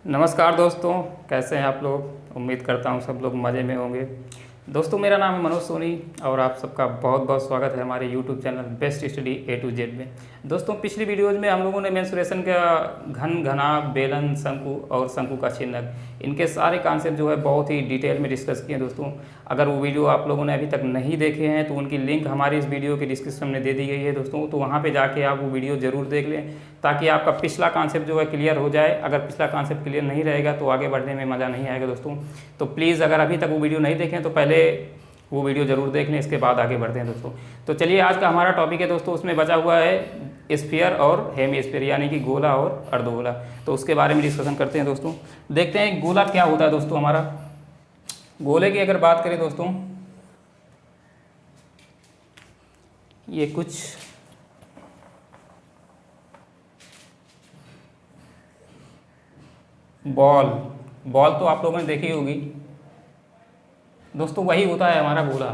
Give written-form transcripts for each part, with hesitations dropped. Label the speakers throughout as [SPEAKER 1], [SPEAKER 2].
[SPEAKER 1] नमस्कार दोस्तों, कैसे हैं आप लोग। उम्मीद करता हूँ सब लोग मज़े में होंगे। दोस्तों, मेरा नाम है मनोज सोनी और आप सबका बहुत बहुत स्वागत है हमारे YouTube channel best study A to Z में। दोस्तों, पिछली वीडियोज़ में हम लोगों ने मेंसुरेशन का घन, घनाभ, बेलन, शंकु और शंकु का छिन्नक, इनके सारे कॉन्सेप्ट जो है बहुत ही डिटेल में डिस्कस किए दोस्तों। अगर वो वीडियो आप लोगों ने अभी तक नहीं देखे हैं तो उनकी लिंक हमारी इस वीडियो के डिस्क्रिप्शन में दे दी गई है दोस्तों, तो वहाँ पर जाके आप वो वीडियो ज़रूर देख लें ताकि आपका पिछला कॉन्सेप्ट जो है क्लियर हो जाए। अगर पिछला कॉन्सेप्ट क्लियर नहीं रहेगा तो आगे बढ़ने में मज़ा नहीं आएगा दोस्तों। तो प्लीज़ अगर अभी तक वो वीडियो नहीं देखें तो पहले वो वीडियो ज़रूर देख लें, इसके बाद आगे बढ़ते हैं दोस्तों। तो चलिए, आज का हमारा टॉपिक है दोस्तों, उसमें बचा हुआ है स्फीयर और हेमीस्फीयर, यानी कि गोला और अर्धगोला। तो उसके बारे में डिस्कशन करते हैं दोस्तों। देखते हैं गोला क्या होता है दोस्तों। हमारा गोले की अगर बात करें दोस्तों, ये कुछ बॉल तो आप लोगों ने देखी होगी दोस्तों, वही होता है हमारा गोला।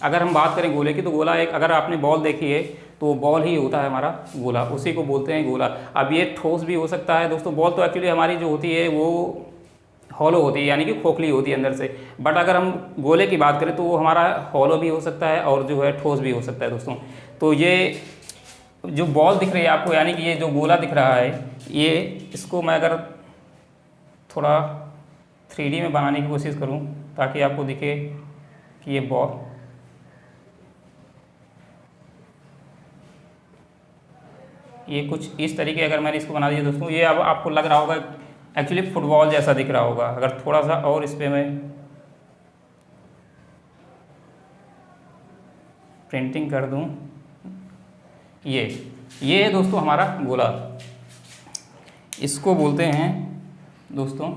[SPEAKER 1] अगर हम बात करें गोले की तो गोला एक, अगर आपने बॉल देखी है तो बॉल ही होता है हमारा गोला, उसी को बोलते हैं गोला। अब ये ठोस भी हो सकता है दोस्तों। बॉल तो एक्चुअली हमारी जो होती है वो हॉलो होती है, यानी कि खोखली होती है अंदर से। बट अगर हम गोले की बात करें तो वो हमारा हॉलो भी हो सकता है और जो है ठोस भी हो सकता है दोस्तों। तो ये जो बॉल दिख रही है आपको, यानी कि ये जो गोला दिख रहा है, ये इसको मैं अगर थोड़ा 3D में बनाने की कोशिश करूं ताकि आपको दिखे कि ये बॉल, ये कुछ इस तरीके अगर मैंने इसको बना दिया दोस्तों, ये अब आपको लग रहा होगा एक्चुअली फुटबॉल जैसा दिख रहा होगा। अगर थोड़ा सा और इस पर मैं प्रिंटिंग कर दूं, ये है दोस्तों हमारा गोला। इसको बोलते हैं दोस्तों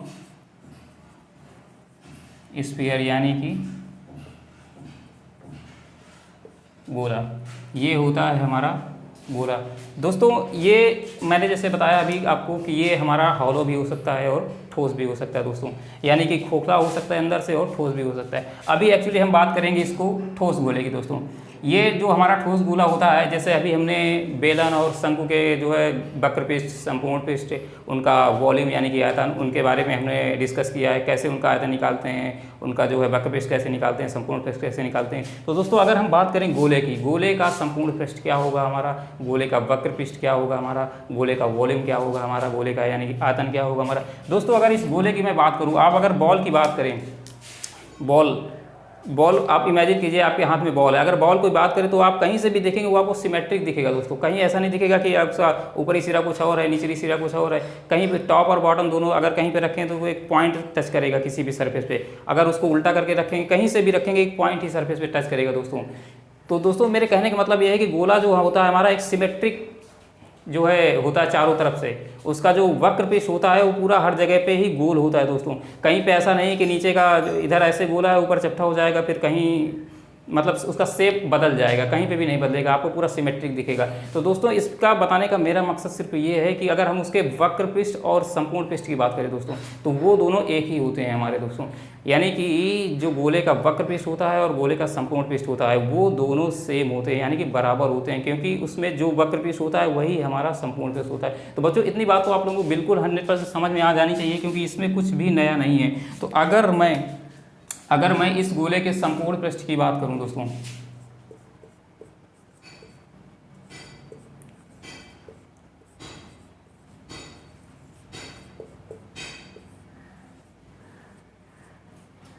[SPEAKER 1] स्फीयर, यानी कि गोला। ये होता है हमारा गोला दोस्तों। ये मैंने जैसे बताया अभी आपको कि ये हमारा हॉलो भी हो सकता है और ठोस भी हो सकता है दोस्तों, यानी कि खोखला हो सकता है अंदर से और ठोस भी हो सकता है। अभी एक्चुअली हम बात करेंगे इसको ठोस गोले की दोस्तों। ये जो हमारा ठोस गोला होता है, जैसे अभी हमने बेलन और शंकु के जो है वक्र पृष्ठ, संपूर्ण पृष्ठ, उनका वॉल्यूम यानी कि आयतन, उनके बारे में हमने डिस्कस किया है, कैसे उनका आयतन निकालते हैं, उनका जो है वक्र पृष्ठ कैसे निकालते हैं, संपूर्ण पृष्ठ कैसे निकालते हैं। तो दोस्तों, अगर हम बात करें गोले की, गोले का संपूर्ण पृष्ठ क्या होगा हमारा, गोले का वक्र पृष्ठ क्या होगा हमारा, गोले का वॉल्यूम क्या होगा हमारा, गोले का यानी कि आयतन क्या होगा हमारा दोस्तों। अगर इस गोले की मैं बात करूँ, आप अगर बॉल की बात करें, बॉल आप इमेजिन कीजिए आपके हाथ में बॉल है। अगर बॉल की बात करें तो आप कहीं से भी देखेंगे वो आपको सिमेट्रिक दिखेगा दोस्तों। कहीं ऐसा नहीं दिखेगा कि आपका ऊपरी सिरा कुछ और है, निचली सिरा कुछ और है। कहीं पे टॉप और बॉटम दोनों अगर कहीं पे रखें तो वो एक पॉइंट टच करेगा किसी भी सरफेस पे। अगर उसको उल्टा करके रखेंगे, कहीं से भी रखेंगे, एक पॉइंट ही सरफेस पे टच करेगा दोस्तों। तो दोस्तों, मेरे कहने का मतलब ये है कि गोला जो होता है हमारा एक सिमेट्रिक जो है होता है चारों तरफ से। उसका जो वक्र पृष्ठ होता है वो पूरा हर जगह पे ही गोल होता है दोस्तों। कहीं पे ऐसा नहीं कि नीचे का इधर ऐसे गोला है, ऊपर चपटा हो जाएगा, फिर कहीं मतलब उसका शेप बदल जाएगा, कहीं पे भी नहीं बदलेगा, आपको पूरा सिमेट्रिक दिखेगा। तो दोस्तों, इसका बताने का मेरा मकसद सिर्फ ये है कि अगर हम उसके वक्र पृष्ठ और संपूर्ण पृष्ठ की बात करें दोस्तों, तो वो दोनों एक ही होते हैं हमारे दोस्तों। यानी कि जो गोले का वक्र पृष्ठ होता है और गोले का संपूर्ण पृष्ठ होता है वो दोनों सेम होते हैं, यानी कि बराबर होते हैं, क्योंकि उसमें जो वक्र पृष्ठ होता है वही हमारा संपूर्ण पृष्ठ होता है। तो बच्चों, इतनी बात तो आप लोगों को बिल्कुल 100% समझ में आ जानी चाहिए, क्योंकि इसमें कुछ भी नया नहीं है। तो अगर मैं इस गोले के संपूर्ण पृष्ठ की बात करूं दोस्तों,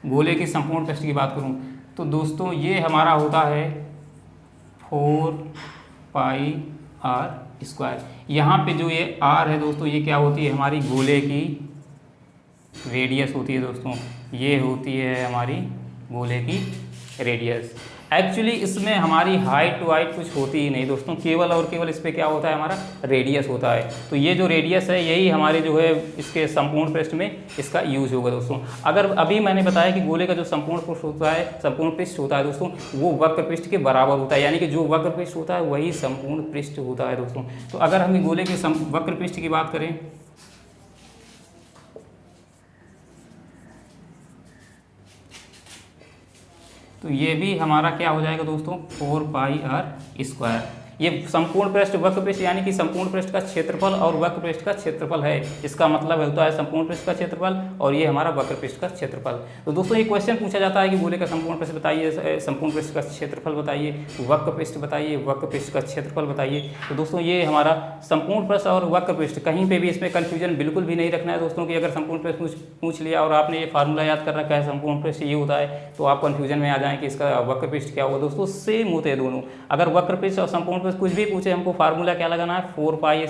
[SPEAKER 1] गोले के संपूर्ण पृष्ठ की बात करूं तो दोस्तों ये हमारा होता है 4πr²। यहाँ पे जो ये r है दोस्तों, ये क्या होती है हमारी गोले की रेडियस होती है दोस्तों। ये होती है हमारी गोले की रेडियस। एक्चुअली इसमें हमारी हाइट टू हाइट कुछ होती ही नहीं दोस्तों, केवल और केवल इस पर क्या होता है हमारा रेडियस होता है। तो ये जो रेडियस है यही हमारे जो है इसके संपूर्ण पृष्ठ में इसका यूज होगा दोस्तों। अगर अभी मैंने बताया कि गोले का जो संपूर्ण पृष्ठ होता है, संपूर्ण पृष्ठ होता है दोस्तों, वो वक्र पृष्ठ के बराबर होता है, यानी कि जो वक्र पृष्ठ होता है वही संपूर्ण पृष्ठ होता है दोस्तों। तो अगर हम गोले के वक्र पृष्ठ की बात करें तो ये भी हमारा क्या हो जाएगा दोस्तों 4πr²। ये संपूर्ण पृष्ठ वक्र पृष्ठ यानी कि संपूर्ण पृष्ठ का क्षेत्रफल और वक्र पृष्ठ का क्षेत्रफल है। इसका मतलब होता है संपूर्ण पृष्ठ का क्षेत्रफल और ये हमारा वक्र पृष्ठ का क्षेत्रफल। तो दोस्तों ये क्वेश्चन पूछा जाता है कि गोले का संपूर्ण पृष्ठ बताइए, संपूर्ण पृष्ठ का क्षेत्रफल बताइए, वक्र पृष्ठ बताइए, वक्र पृष्ठ का क्षेत्रफल बताइए। तो दोस्तों ये हमारा संपूर्ण पृष्ठ और वक्र पृष्ठ, कहीं पे भी इसमें कन्फ्यूजन बिल्कुल भी नहीं रखना है दोस्तों कि अगर संपूर्ण पृष्ठ पूछ लिया और आपने ये फार्मूला याद कर रखा है संपूर्ण पृष्ठ ये होता है तो आप कन्फ्यूजन में आ जाएं कि इसका वक्र पृष्ठ क्या होगा। दोस्तों सेम होते हैं दोनों। अगर वक्र पृष्ठ और संपूर्ण पृष्ठ कुछ भी पूछे हमको फार्मूला क्या लगाना है, 4πr²,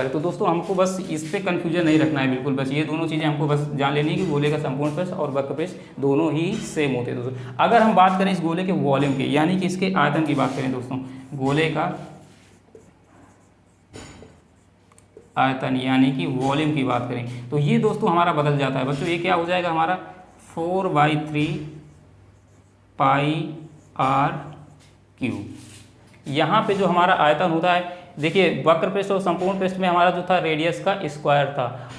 [SPEAKER 1] तो दोस्तों हमको बस इस पर कन्फ्यूजन नहीं रखना है बिल्कुल। बस ये दोनों चीज़ें हमको बस जान लेनी है कि गोले का संपूर्ण पृष्ठ और वक्र पृष्ठ दोनों ही सेम होते हैं दोस्तों। अगर हम बात करें इस गोले के वॉल्यूम की यानी कि इसके आयतन की बात करें दोस्तों, गोले का आयतन यानी कि वॉल्यूम की बात करें तो ये दोस्तों हमारा बदल जाता है बच्चों। ये क्या हो जाएगा हमारा 4/3πr³। यहाँ पे जो हमारा आयतन होता है, देखिए वक्र पृष्ठ और संपूर्ण पृष्ठ में हमारा जो था रेडियस का स्क्वायर था,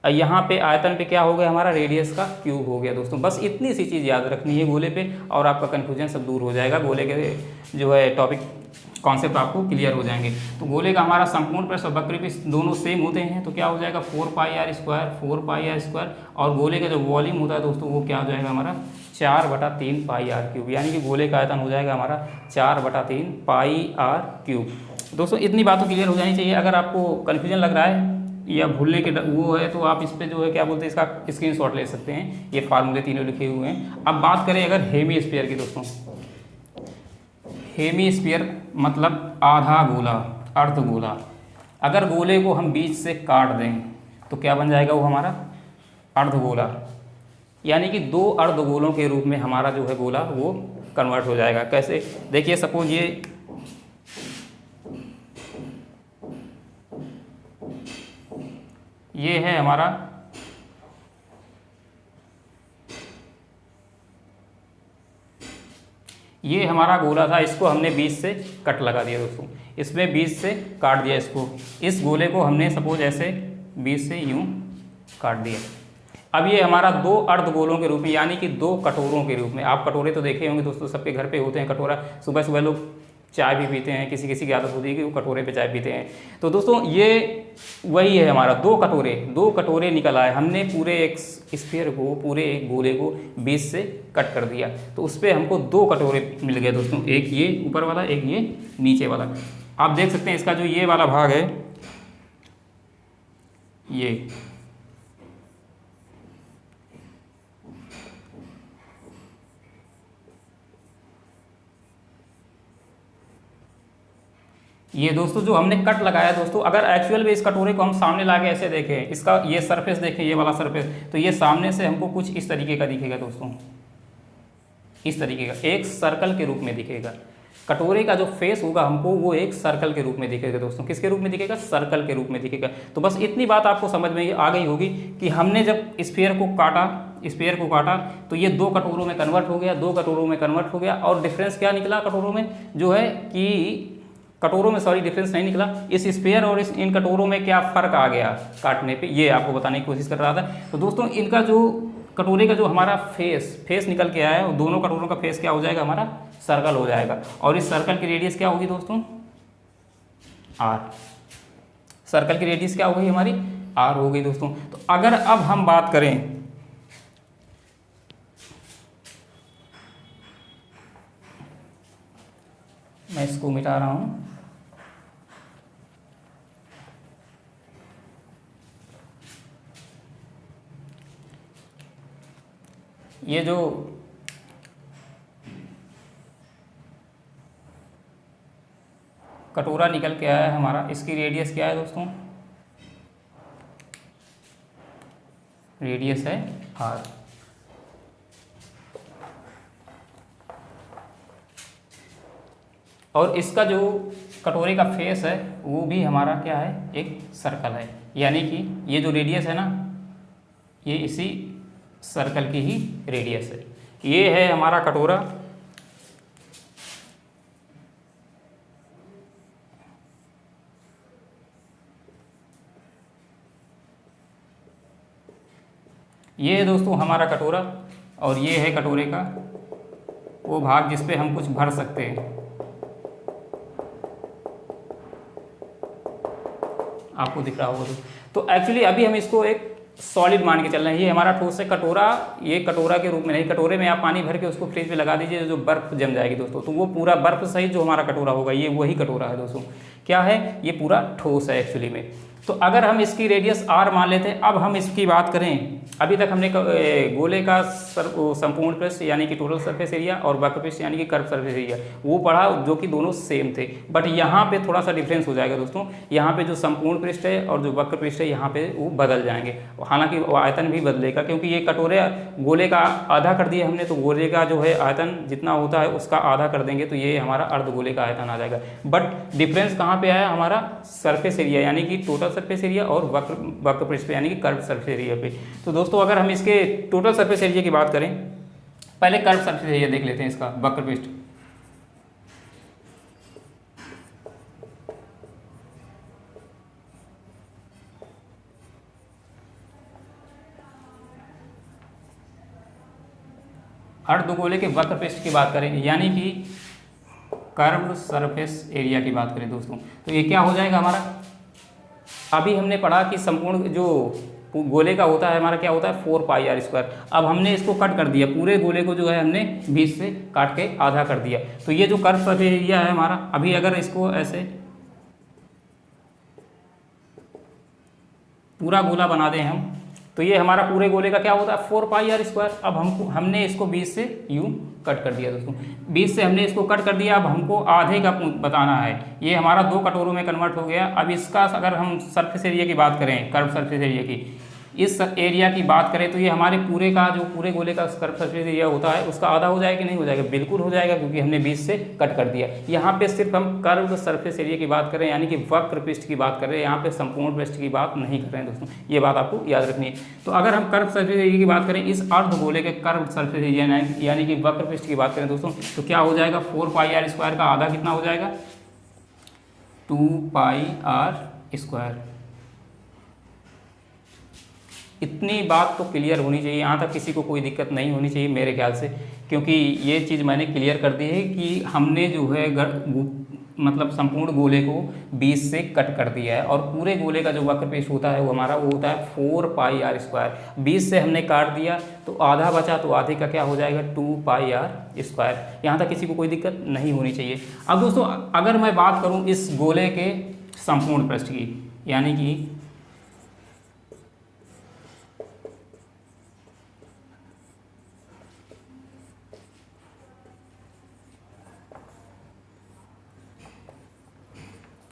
[SPEAKER 1] यहाँ पे आयतन पे क्या हो गया हमारा रेडियस का क्यूब हो गया दोस्तों। बस इतनी सी चीज़ याद रखनी है गोले पे और आपका कन्फ्यूजन सब दूर हो जाएगा। गोले के जो है टॉपिक कॉन्सेप्ट आपको क्लियर हो जाएंगे। तो गोले का हमारा संपूर्ण पृष्ठ और वक्र पृष्ठ दोनों सेम होते हैं तो क्या हो जाएगा 4πr², और गोले का जो वॉल्यूम होता है दोस्तों वो क्या हो जाएगा हमारा 4/3πr³ यानी कि गोले का आयतन हो जाएगा हमारा 4/3πr³। दोस्तों इतनी बातों क्लियर हो जानी चाहिए। अगर आपको कन्फ्यूजन लग रहा है या भूलने के वो है तो आप इस पे जो है क्या बोलते हैं इसका स्क्रीनशॉट ले सकते हैं। ये फार्मूले तीनों लिखे हुए हैं। अब बात करें अगर हेमी स्फीयर की दोस्तों, हेमी स्फीयर मतलब आधा गोला, अर्ध गोला। अगर गोले को हम बीच से काट दें तो क्या बन जाएगा वो हमारा अर्धगोला, यानी कि दो अर्धगोलों के रूप में हमारा जो है गोला वो कन्वर्ट हो जाएगा। कैसे, देखिए सपोज ये है हमारा ये हमारा गोला था, इसको हमने बीच से कट लगा दिया दोस्तों, इसमें बीच से काट दिया इसको। इस गोले को हमने सपोज ऐसे बीच से यूं काट दिया। अब ये हमारा दो अर्धगोलों के रूप में यानी कि दो कटोरों के रूप में, आप कटोरे तो देखे होंगे दोस्तों, सबके घर पे होते हैं कटोरा। सुबह सुबह लोग चाय भी पीते हैं, किसी किसी की आदत होती है कि वो कटोरे पे चाय पीते हैं। तो दोस्तों ये वही है हमारा दो कटोरे निकल आए। हमने पूरे एक स्फीयर को, पूरे एक गोले को बीच से कट कर दिया तो उस पर हमको दो कटोरे मिल गए दोस्तों, एक ये ऊपर वाला, एक ये नीचे वाला। आप देख सकते हैं इसका जो ये वाला भाग है ये दोस्तों जो हमने कट लगाया दोस्तों, अगर एक्चुअल में इस कटोरे को हम सामने ला के ऐसे देखें, इसका ये सरफेस देखें, ये वाला सरफेस, तो ये सामने से हमको कुछ इस तरीके का दिखेगा दोस्तों, इस तरीके का एक सर्कल के रूप में दिखेगा। कटोरे का जो फेस होगा हमको वो एक सर्कल के रूप में दिखेगा दोस्तों। किसके रूप में दिखेगा? सर्कल के रूप में दिखेगा। तो बस इतनी बात आपको समझ में आ गई होगी कि हमने जब स्फीयर को काटा तो ये दो कटोरों में कन्वर्ट हो गया, और डिफरेंस क्या निकला कटोरों में, जो है कि कटोरों में डिफरेंस नहीं निकला। इस स्फीयर और इन कटोरों में क्या फ़र्क आ गया काटने पे, ये आपको बताने की कोशिश कर रहा था। तो दोस्तों इनका जो कटोरे का जो हमारा फेस निकल के आया है, दोनों कटोरों का फेस क्या हो जाएगा हमारा सर्कल हो जाएगा, और इस सर्कल की रेडियस क्या होगी दोस्तों r। सर्कल की रेडियस क्या हो गई हमारी r हो गई दोस्तों। तो अगर अब हम बात करें मैं इसको मिटा रहा हूं, ये जो कटोरा निकल के आया है हमारा, इसकी रेडियस क्या है दोस्तों, रेडियस है r। और इसका जो कटोरे का फेस है वो भी हमारा क्या है, एक सर्कल है, यानी कि ये जो रेडियस है ना, ये इसी सर्कल की ही रेडियस है। ये है हमारा कटोरा, ये है दोस्तों हमारा कटोरा, और ये है कटोरे का वो भाग जिस पे हम कुछ भर सकते हैं। आपको दिख रहा होगा तो एक्चुअली अभी हम इसको एक सॉलिड मान के चल रहे हैं। ये हमारा ठोस है कटोरा, ये कटोरा के रूप में नहीं, कटोरे में आप पानी भर के उसको फ्रिज में लगा दीजिए, जो बर्फ जम जाएगी दोस्तों, तो वो पूरा बर्फ सहित जो हमारा कटोरा होगा ये वही कटोरा है दोस्तों। क्या है, ये पूरा ठोस है एक्चुअली में। तो अगर हम इसकी रेडियस r मान लेते हैं, अब हम इसकी बात करें, अभी तक हमने गोले का संपूर्ण पृष्ठ यानी कि टोटल सरफेस एरिया और वक्र पृष्ठ यानी कि कर्व सरफेस एरिया वो पढ़ा, जो कि दोनों सेम थे। बट यहाँ पे थोड़ा सा डिफरेंस हो जाएगा दोस्तों, यहाँ पे जो संपूर्ण पृष्ठ है और जो वक्र पृष्ठ है यहाँ पे वो बदल जाएंगे, हालांकि आयतन भी बदलेगा, क्योंकि ये कटोरे गोले का आधा कर दिया हमने, तो गोले का जो है आयतन जितना होता है उसका आधा कर देंगे तो ये हमारा अर्धगोले का आयतन आ जाएगा। बट डिफरेंस कहाँ पे आया, हमारा सरफेस एरिया यानी कि टोटल सरफेस एरिया और वक्र पृष्ठ पे यानी कि कर्व सरफेस एरिया पे। तो दोस्तों अगर हम इसके टोटल सरफेस एरिया की बात करें, पहले कर्व सरफेस एरिया देख लेते हैं इसका, वक्र पृष्ठ। अर्धगोले के वक्र पृष्ठ की बात करें यानी कि कर्व सरफेस एरिया की बात करें दोस्तों, तो ये क्या हो जाएगा हमारा, अभी हमने पढ़ा कि संपूर्ण जो गोले का होता है हमारा क्या होता है 4πr²। अब हमने इसको कट कर दिया, पूरे गोले को जो है हमने 20 से काट के आधा कर दिया, तो ये जो कर्व सरफेस एरिया है हमारा, अभी अगर इसको ऐसे पूरा गोला बना दें हम, तो ये हमारा पूरे गोले का क्या होता है 4πr²। अब हमने इसको 20 से यूँ कट कर दिया दोस्तों, 20 से हमने इसको कट कर दिया। अब हमको आधे का बताना है, ये हमारा 2 कटोरों में कन्वर्ट हो गया। अब इसका अगर हम सरफेस एरिया की बात करें, कर्व सरफेस एरिया की, इस एरिया की बात करें, तो ये हमारे पूरे का जो पूरे गोले का कर्व सरफेस एरिया होता है उसका आधा हो जाएगा कि नहीं हो जाएगा, बिल्कुल हो जाएगा, क्योंकि हमने 20 से कट कर दिया। यहाँ पे सिर्फ हम कर्व सरफेस एरिया की बात करें यानी कि वक्र पृष्ठ की बात कर रहे हैं, यहाँ पे संपूर्ण पृष्ठ की बात नहीं कर रहे हैं दोस्तों, ये बात आपको याद रखनी है। तो अगर हम कर्व सरफेस एरिया की बात करें, इस अर्धगोले के कर्व सरफेस एरिया यानी कि वक्र पृष्ठ की बात करें दोस्तों, तो क्या हो जाएगा 4πr² का आधा कितना हो जाएगा 2πr²। इतनी बात तो क्लियर होनी चाहिए, यहाँ तक किसी को कोई दिक्कत नहीं होनी चाहिए मेरे ख्याल से, क्योंकि ये चीज़ मैंने क्लियर कर दी है कि हमने जो है मतलब संपूर्ण गोले को 20 से कट कर दिया है, और पूरे गोले का जो वक्र पृष्ठ होता है वो हमारा वो होता है 4πr²। 20 से हमने काट दिया तो आधा बचा, तो आधे का क्या हो जाएगा 2πr²। यहाँ तक किसी को कोई दिक्कत नहीं होनी चाहिए। अब दोस्तों अगर मैं बात करूँ इस गोले के संपूर्ण पृष्ठ की, यानी कि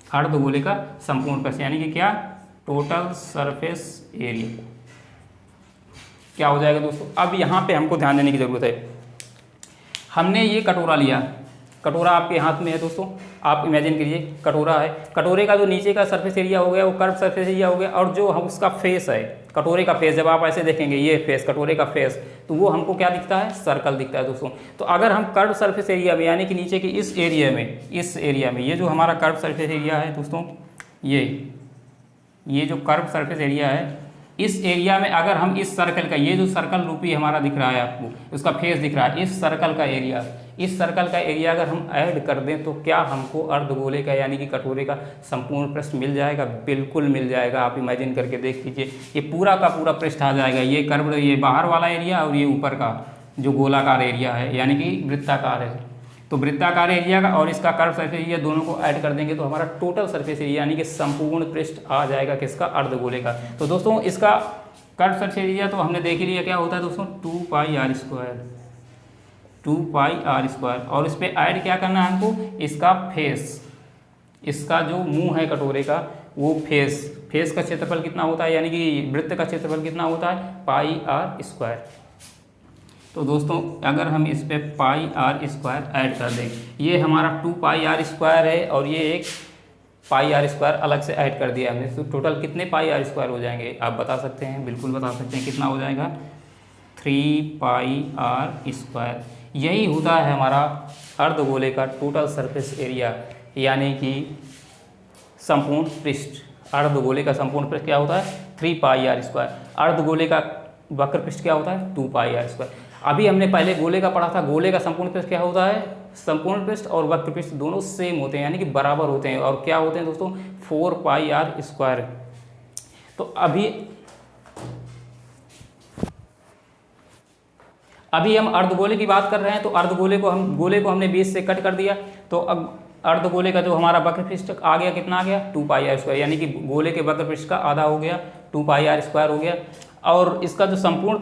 [SPEAKER 1] अर्धगोले का संपूर्ण पृष्ठ यानी कि क्या टोटल सरफेस एरिया क्या हो जाएगा दोस्तों। अब यहाँ पे हमको ध्यान देने की ज़रूरत है, हमने ये कटोरा लिया, कटोरा आपके हाथ में है दोस्तों, आप इमेजिन करिए कटोरा है, कटोरे का जो नीचे का सरफेस एरिया हो गया वो कर्व सरफेस एरिया हो गया, और जो हम उसका फेस है कटोरे का फेस, जब आप ऐसे देखेंगे ये फेस कटोरे का फेस, तो वो हमको क्या दिखता है सर्कल दिखता है दोस्तों। तो अगर हम कर्व सरफेस एरिया में यानी कि नीचे के इस एरिया में ये जो हमारा कर्व सरफेस एरिया है दोस्तों, ये जो कर्व सरफेस एरिया है, इस एरिया में अगर हम इस सर्कल का, ये जो सर्कल रूपी हमारा दिख रहा है आपको, उसका फेस दिख रहा है, इस सर्कल का एरिया अगर हम ऐड कर दें तो क्या हमको अर्धगोले का यानी कि कटोरे का संपूर्ण पृष्ठ मिल जाएगा, बिल्कुल मिल जाएगा। आप इमेजिन करके देख लीजिए, ये पूरा का पूरा पृष्ठ आ जाएगा, ये कर्व, ये बाहर वाला एरिया और ये ऊपर का जो गोलाकार एरिया है यानी कि वृत्ताकार है, तो वृत्ताकार एरिया का और इसका कर्व सरफेस एरिया दोनों को ऐड कर देंगे तो हमारा टोटल सरफेस एरिया यानी कि संपूर्ण पृष्ठ आ जाएगा किसका, अर्धगोले का। तो दोस्तों इसका कर्व सरफेस एरिया तो हमने देख लिया क्या होता है दोस्तों 2πr², और इस पर ऐड क्या करना है हमको, इसका फेस, इसका जो मुंह है कटोरे का वो फेस का क्षेत्रफल कितना होता है यानी कि वृत्त का क्षेत्रफल कितना होता है πr²। तो दोस्तों अगर हम इस पे πr² ऐड कर दें, ये हमारा 2πr² है और ये एक πr² अलग से ऐड कर दिया हमने, तो टोटल कितने πr² हो जाएंगे आप बता सकते हैं, बिल्कुल बता सकते हैं, कितना हो जाएगा 3πr²। यही होता है हमारा अर्धगोले का टोटल सरफेस एरिया यानी कि संपूर्ण पृष्ठ। अर्धगोले का संपूर्ण पृष्ठ क्या होता है 3πr², अर्धगोले का वक्र पृष्ठ क्या होता है 2πr²। अभी हमने पहले गोले का पढ़ा था, गोले का संपूर्ण पृष्ठ क्या होता है, संपूर्ण पृष्ठ और वक्र पृष्ठ दोनों सेम होते हैं, यानी कि बराबर होते हैं, और क्या होते हैं दोस्तों, 4πr²। तो अभी हम अर्धगोले की बात कर रहे हैं, तो अर्धगोले को हमने 20 से कट कर दिया, तो अब अर्धगोले का जो हमारा वक्र पृष्ठ आ गया, कितना आ गया, 2πr², यानी कि गोले के वक्र पृष्ठ का आधा हो गया, 2πr² हो गया। और इसका जो संपूर्ण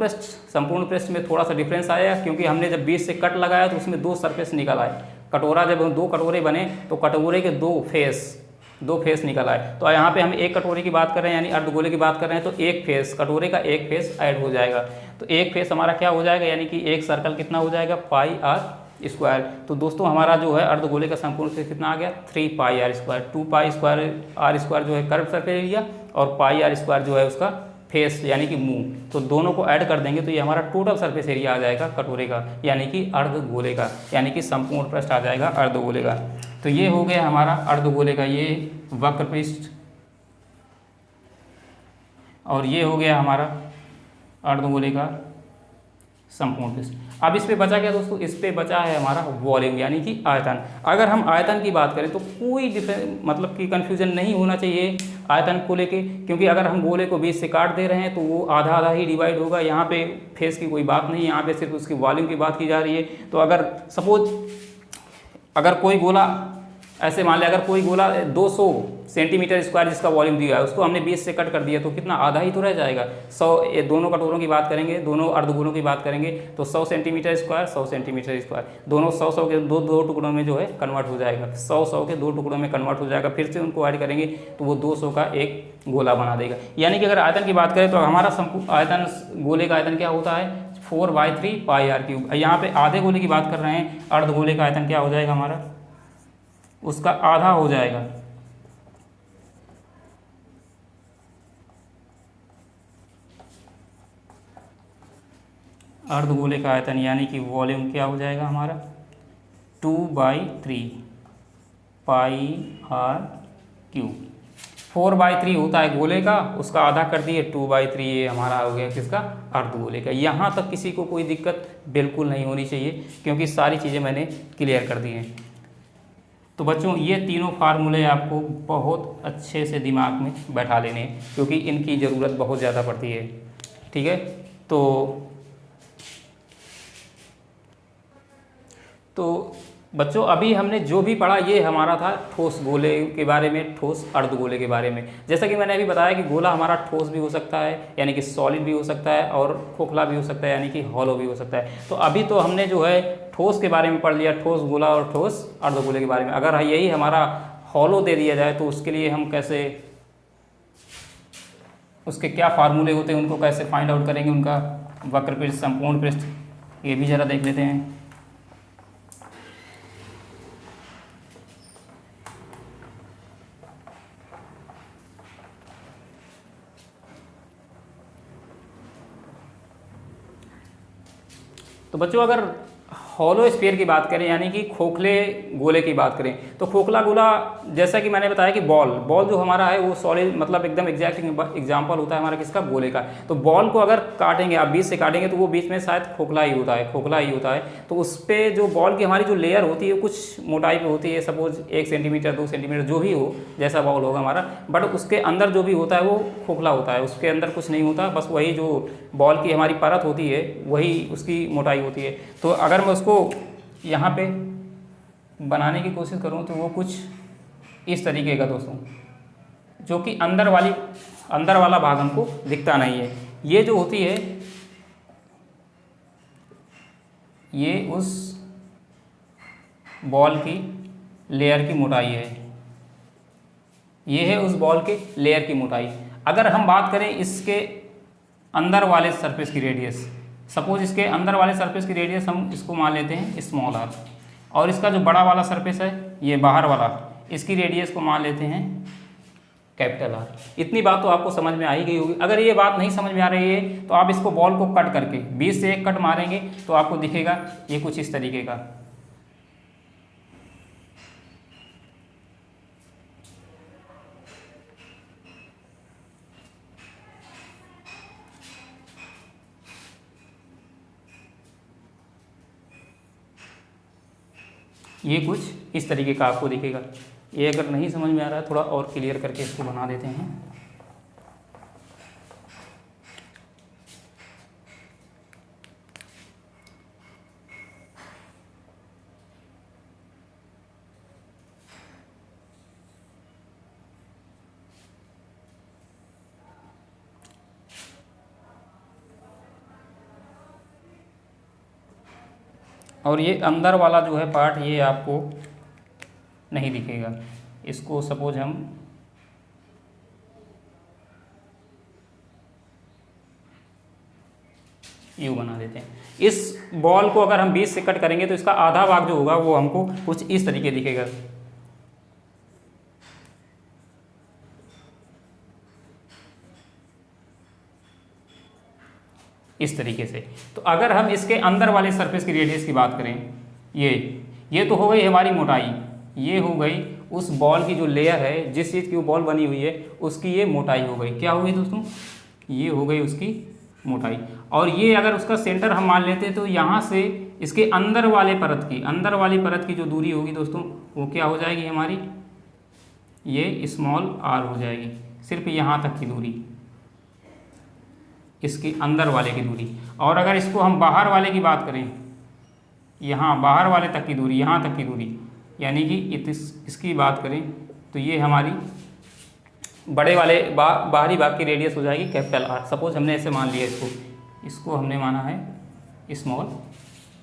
[SPEAKER 1] पृष्ठ में थोड़ा सा डिफरेंस आया, क्योंकि हमने जब 20 से कट लगाया तो उसमें 2 सरफेस निकल आए। कटोरा जब 2 कटोरे बने तो कटोरे के 2 फेस निकल आए। तो यहाँ पे हम एक कटोरे की बात कर रहे हैं, यानी अर्धगोले की बात कर रहे हैं, तो एक फेस, कटोरे का एक फेस ऐड हो जाएगा। तो एक फेस हमारा क्या हो जाएगा, यानी कि एक सर्कल कितना हो जाएगा, πr²। तो दोस्तों हमारा जो है अर्धगोले का संपूर्ण पृष्ठ कितना आ गया, 3πr²। 2πr² जो है कर्व सरफेस एरिया, और πr² जो है उसका फेस यानी कि मुंह, तो दोनों को ऐड कर देंगे तो ये हमारा टोटल सरफेस एरिया आ जाएगा कटोरे का, यानी कि अर्धगोले का, यानी कि संपूर्ण पृष्ठ आ जाएगा अर्धगोले का। तो ये हो गया हमारा अर्धगोले का ये वक्र पृष्ठ, और ये हो गया हमारा अर्धगोले का संपूर्ण पृष्ठ। अब इस पे बचा क्या दोस्तों, इस पे बचा है हमारा वॉल्यूम, यानी कि आयतन। अगर हम आयतन की बात करें तो कोई मतलब कि कन्फ्यूजन नहीं होना चाहिए आयतन को लेके, क्योंकि अगर हम गोले को 20 से काट दे रहे हैं तो वो आधा आधा ही डिवाइड होगा। यहाँ पे फेस की कोई बात नहीं, यहाँ पे सिर्फ उसकी वॉल्यूम की बात की जा रही है। तो अगर सपोज अगर कोई गोला ऐसे मान लिया, अगर कोई गोला 200 सेंटीमीटर स्क्वायर जिसका वॉल्यूम दिया है, उसको हमने 20 से कट कर दिया, तो कितना, आधा ही तो रह जाएगा। 100, ये दोनों कटोरों की बात करेंगे, दोनों अर्धगोलों की बात करेंगे, तो 100 सेंटीमीटर स्क्वायर 100 सेंटीमीटर स्क्वायर, दोनों 100 के दो टुकड़ों में जो है कन्वर्ट हो जाएगा, 100 के 2 टुकड़ों में कन्वर्ट हो जाएगा। फिर से उनको ऐड करेंगे तो वो 200 का एक गोला बना देगा। यानी कि अगर आयतन की बात करें तो हमारा आयतन, गोले का आयतन क्या होता है, 4/3πr³। यहाँ पे आधे गोले की बात कर रहे हैं, अर्धगोले का आयतन क्या हो जाएगा हमारा, उसका आधा हो जाएगा। अर्धगोले का आयतन यानी कि वॉल्यूम क्या हो जाएगा हमारा, 2/3πr³। 4/3 होता है गोले का, उसका आधा कर दिए 2/3, ये हमारा हो गया किसका, अर्धगोले का। यहाँ तक किसी को कोई दिक्कत बिल्कुल नहीं होनी चाहिए, क्योंकि सारी चीज़ें मैंने क्लियर कर दी हैं। तो बच्चों ये तीनों फार्मूले आपको बहुत अच्छे से दिमाग में बैठा लेने हैं, क्योंकि इनकी ज़रूरत बहुत ज़्यादा पड़ती है। ठीक है, तो बच्चों अभी हमने जो भी पढ़ा ये हमारा था ठोस गोले के बारे में, ठोस अर्धगोले के बारे में। जैसा कि मैंने अभी बताया कि गोला हमारा ठोस भी हो सकता है, यानी कि सॉलिड भी हो सकता है, और खोखला भी हो सकता है, यानी कि हॉलो भी हो सकता है। तो अभी तो हमने जो है ठोस के बारे में पढ़ लिया, ठोस गोला और ठोस अर्धगोले के बारे में। अगर यही हमारा हॉलो दे दिया जाए तो उसके लिए हम कैसे, उसके क्या फार्मूले होते हैं, उनको कैसे फाइंड आउट करेंगे, उनका वक्र पृष्ठ, संपूर्ण पृष्ठ, ये भी ज़रा देख लेते हैं। तो बच्चों अगर हॉलो स्फीयर की बात करें, यानी कि खोखले गोले की बात करें, तो खोखला गोला जैसा कि मैंने बताया कि बॉल जो हमारा है वो सॉलिड, मतलब एकदम एग्जैक्ट एग्जांपल होता है हमारा किसका, गोले का। तो बॉल को अगर काटेंगे आप 20 से काटेंगे तो वो बीच में शायद खोखला ही होता है। तो उस पर जो बॉल की हमारी जो लेयर होती है कुछ मोटाई पे होती है, सपोज 1 सेंटीमीटर 2 सेंटीमीटर जो भी हो, जैसा बॉल होगा हमारा, बट उसके अंदर जो भी होता है वो खोखला होता है, उसके अंदर कुछ नहीं होता, बस वही जो बॉल की हमारी परत होती है वही उसकी मोटाई होती है। तो अगर मैं उसको यहाँ पे बनाने की कोशिश करूँ तो वो कुछ इस तरीके का दोस्तों, जो कि अंदर वाला भाग हमको दिखता नहीं है। ये जो होती है ये उस बॉल की लेयर की मोटाई है, ये है उस बॉल के लेयर की मोटाई। अगर हम बात करें इसके अंदर वाले सरफेस की रेडियस, सपोज इसके अंदर वाले सरफेस की रेडियस हम इसको मान लेते हैं स्मॉल r, और इसका जो बड़ा वाला सरफेस है ये बाहर वाला, इसकी रेडियस को मान लेते हैं कैपिटल R। इतनी बात तो आपको समझ में आ ही गई होगी। अगर ये बात नहीं समझ में आ रही है तो आप इसको बॉल को कट करके 20 से एक कट मारेंगे तो आपको दिखेगा ये कुछ इस तरीके का। ये कुछ इस तरीके का आपको दिखेगा। ये अगर नहीं समझ में आ रहा है, थोड़ा और क्लियर करके इसको बना देते हैं। और ये अंदर वाला जो है पार्ट, ये आपको नहीं दिखेगा। इसको सपोज हम यू बना देते हैं। इस बॉल को अगर हम बीच से कट करेंगे तो इसका आधा भाग जो होगा वो हमको कुछ इस तरीके दिखेगा। इस तरीके से। तो अगर हम इसके अंदर वाले सरफेस की रेडियस की बात करें, ये तो हो गई हमारी मोटाई, ये हो गई उस बॉल की जो लेयर है, जिस चीज़ की वो बॉल बनी हुई है उसकी ये मोटाई हो गई। क्या हो गई दोस्तों? ये हो गई उसकी मोटाई। और ये अगर उसका सेंटर हम मान लेते हैं तो यहाँ से इसके अंदर वाले परत की, अंदर वाली परत की जो दूरी होगी दोस्तों, वो क्या हो जाएगी हमारी? ये स्मॉल आर हो जाएगी। सिर्फ यहाँ तक की दूरी, इसके अंदर वाले की दूरी। और अगर इसको हम बाहर वाले की बात करें, यहाँ बाहर वाले तक की दूरी, यहाँ तक की दूरी, यानी कि इसकी बात करें तो ये हमारी बड़े वाले बाहरी भाग की रेडियस हो जाएगी कैपिटल आर। सपोज हमने ऐसे मान लिया, इसको हमने माना है स्मॉल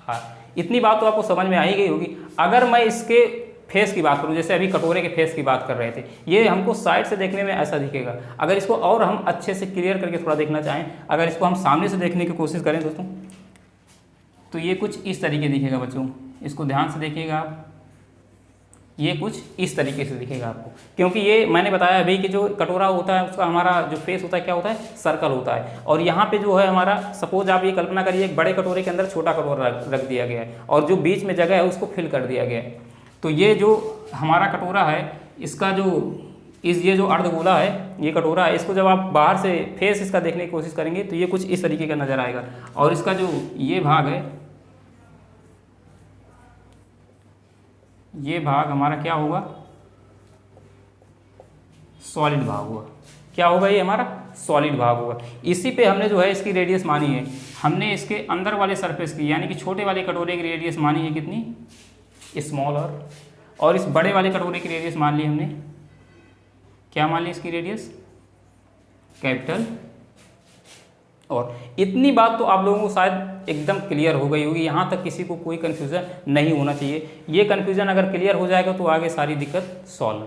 [SPEAKER 1] आर। इतनी बात तो आपको समझ में आ ही गई होगी। अगर मैं इसके फेस की बात करूँ, जैसे अभी कटोरे के फेस की बात कर रहे थे, ये हमको साइड से देखने में ऐसा दिखेगा। अगर इसको और हम अच्छे से क्लियर करके थोड़ा देखना चाहें, अगर इसको हम सामने से देखने की कोशिश करें दोस्तों, तो ये कुछ इस तरीके दिखेगा बच्चों। इसको ध्यान से देखिएगा आप, ये कुछ इस तरीके से दिखेगा आपको। क्योंकि ये मैंने बताया अभी कि जो कटोरा होता है उसका हमारा जो फेस होता है क्या होता है? सर्कल होता है। और यहाँ पे जो है हमारा, सपोज आप ये कल्पना करिए एक बड़े कटोरे के अंदर छोटा कटोरा रख दिया गया है और जो बीच में जगह है उसको फिल कर दिया गया है। तो ये जो हमारा कटोरा है, इसका जो ये जो अर्धगोला है, ये कटोरा है, इसको जब आप बाहर से फेस इसका देखने की कोशिश करेंगे तो ये कुछ इस तरीके का नज़र आएगा। और इसका जो ये भाग है, ये भाग हमारा क्या होगा? सॉलिड भाग होगा। क्या होगा? ये हमारा सॉलिड भाग होगा। इसी पे हमने जो है इसकी रेडियस मानी है, हमने इसके अंदर वाले सरफेस की, यानी कि छोटे वाले कटोरे की रेडियस मानी है कितनी? Small r. और इस बड़े वाले कटोरे की रेडियस मान ली हमने, क्या मान ली इसकी रेडियस? कैपिटल। और इतनी बात तो आप लोगों को शायद एकदम क्लियर हो गई होगी। यहाँ तक किसी को कोई कन्फ्यूज़न नहीं होना चाहिए। ये कन्फ्यूज़न अगर क्लियर हो जाएगा तो आगे सारी दिक्कत सॉल्व।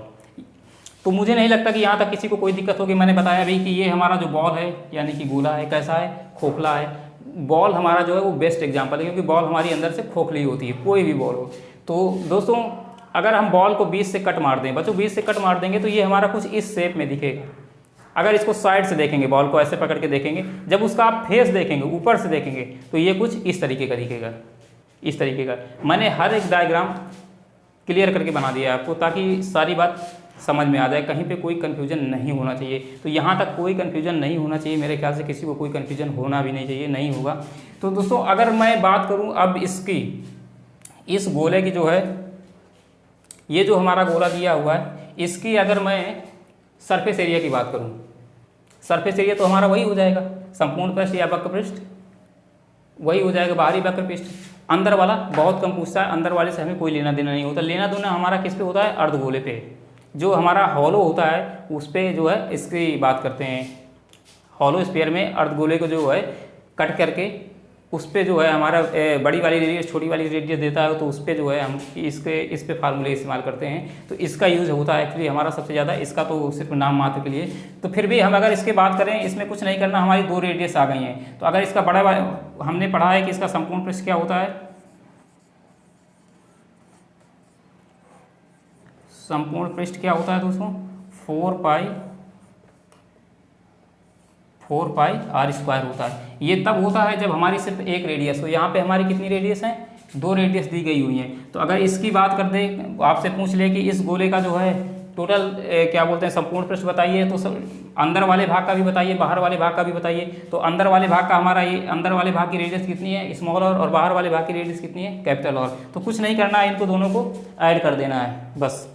[SPEAKER 1] तो मुझे नहीं लगता कि यहाँ तक किसी को कोई दिक्कत होगी। मैंने बताया अभी कि ये हमारा जो बॉल है, यानी कि गोला है, कैसा है? खोखला है। बॉल हमारा जो है वो बेस्ट एग्जाम्पल है, क्योंकि बॉल हमारी अंदर से खोखली होती है, कोई भी बॉल हो। तो दोस्तों अगर हम बॉल को बीच से कट मार दें, बच्चों बीच से कट मार देंगे तो ये हमारा कुछ इस शेप में दिखेगा। अगर इसको साइड से देखेंगे, बॉल को ऐसे पकड़ के देखेंगे, जब उसका आप फेस देखेंगे, ऊपर से देखेंगे, तो ये कुछ इस तरीके का दिखेगा, इस तरीके का। मैंने हर एक डायग्राम क्लियर करके बना दिया है आपको, ताकि सारी बात समझ में आ जाए, कहीं पे कोई कन्फ्यूजन नहीं होना चाहिए। तो यहाँ तक कोई कन्फ्यूजन नहीं होना चाहिए, मेरे ख्याल से किसी को कोई कन्फ्यूजन होना भी नहीं चाहिए, नहीं होगा। तो दोस्तों अगर मैं बात करूँ अब इसकी, इस गोले की जो है, ये जो हमारा गोला दिया हुआ है, इसकी अगर मैं सरफेस एरिया की बात करूँ, सरफेस एरिया तो हमारा वही हो जाएगा, संपूर्ण पृष्ठ या वक्र पृष्ठ, वही हो जाएगा, बाहरी वक्र पृष्ठ। अंदर वाला बहुत कम पूछता है, अंदर वाले से हमें कोई लेना देना नहीं होता। लेना देना हमारा किस पे होता है? अर्धगोले पे। जो हमारा हॉलो होता है उस पर जो है इसकी बात करते हैं। हॉलो स्फीयर में अर्धगोले को जो है कट करके उस पर जो है हमारा बड़ी वाली रेडियस छोटी वाली रेडियस देता है, तो उस पर जो है हम इस पे फार्मूले इस्तेमाल करते हैं। तो इसका यूज़ होता है एक्चुअली हमारा सबसे ज़्यादा, इसका तो सिर्फ नाम मात्र के लिए। तो फिर भी हम अगर इसके बात करें, इसमें कुछ नहीं करना, हमारी 2 रेडियस आ गई हैं। तो अगर इसका बड़ा हमने पढ़ा है कि इसका संपूर्ण पृष्ठ क्या होता है? संपूर्ण पृष्ठ क्या होता है दोस्तों? 4 पाई आर स्क्वायर होता है। ये तब होता है जब हमारी सिर्फ एक रेडियस हो। यहाँ पे हमारी कितनी रेडियस है? 2 रेडियस दी गई हुई हैं। तो अगर इसकी बात कर दें, आपसे पूछ ले कि इस गोले का जो है टोटल क्या बोलते हैं संपूर्ण पृष्ठ बताइए, तो अंदर वाले भाग का भी बताइए, बाहर वाले भाग का भी बताइए। तो अंदर वाले भाग का हमारा ये अंदर वाले भाग की रेडियस कितनी है, स्मॉल और बाहर वाले भाग की रेडियस कितनी है, कैपिटल और। तो कुछ नहीं करना है, इनको दोनों को ऐड कर देना है बस।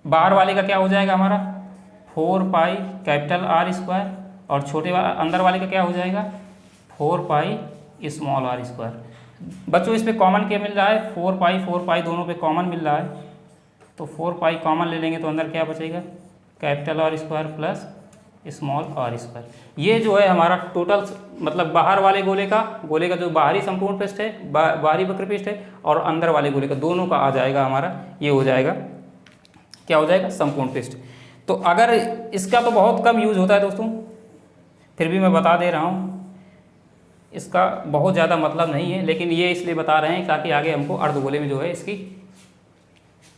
[SPEAKER 1] बाहर वाले का क्या हो जाएगा हमारा 4 पाई कैपिटल आर स्क्वायर, और अंदर वाले का क्या हो जाएगा 4 पाई स्मॉल आर स्क्वायर। बच्चों इस पे कॉमन क्या मिल रहा है, 4 पाई दोनों पे कॉमन मिल रहा है, तो 4 पाई कॉमन ले लेंगे तो अंदर क्या बचेगा, capital R square plus small r square. ये जो है हमारा टोटल मतलब बाहर वाले गोले का जो बाहरी संपूर्ण पृष्ठ है, बाहरी वक्र पृष्ठ है, और अंदर वाले गोले का दोनों का आ जाएगा हमारा, ये हो जाएगा क्या हो जाएगा, संपूर्ण पृष्ठ। तो अगर इसका तो बहुत कम यूज होता है दोस्तों, फिर भी मैं बता दे रहा हूँ, इसका बहुत ज़्यादा मतलब नहीं है, लेकिन ये इसलिए बता रहे हैं ताकि आगे हमको अर्धगोले में जो है इसकी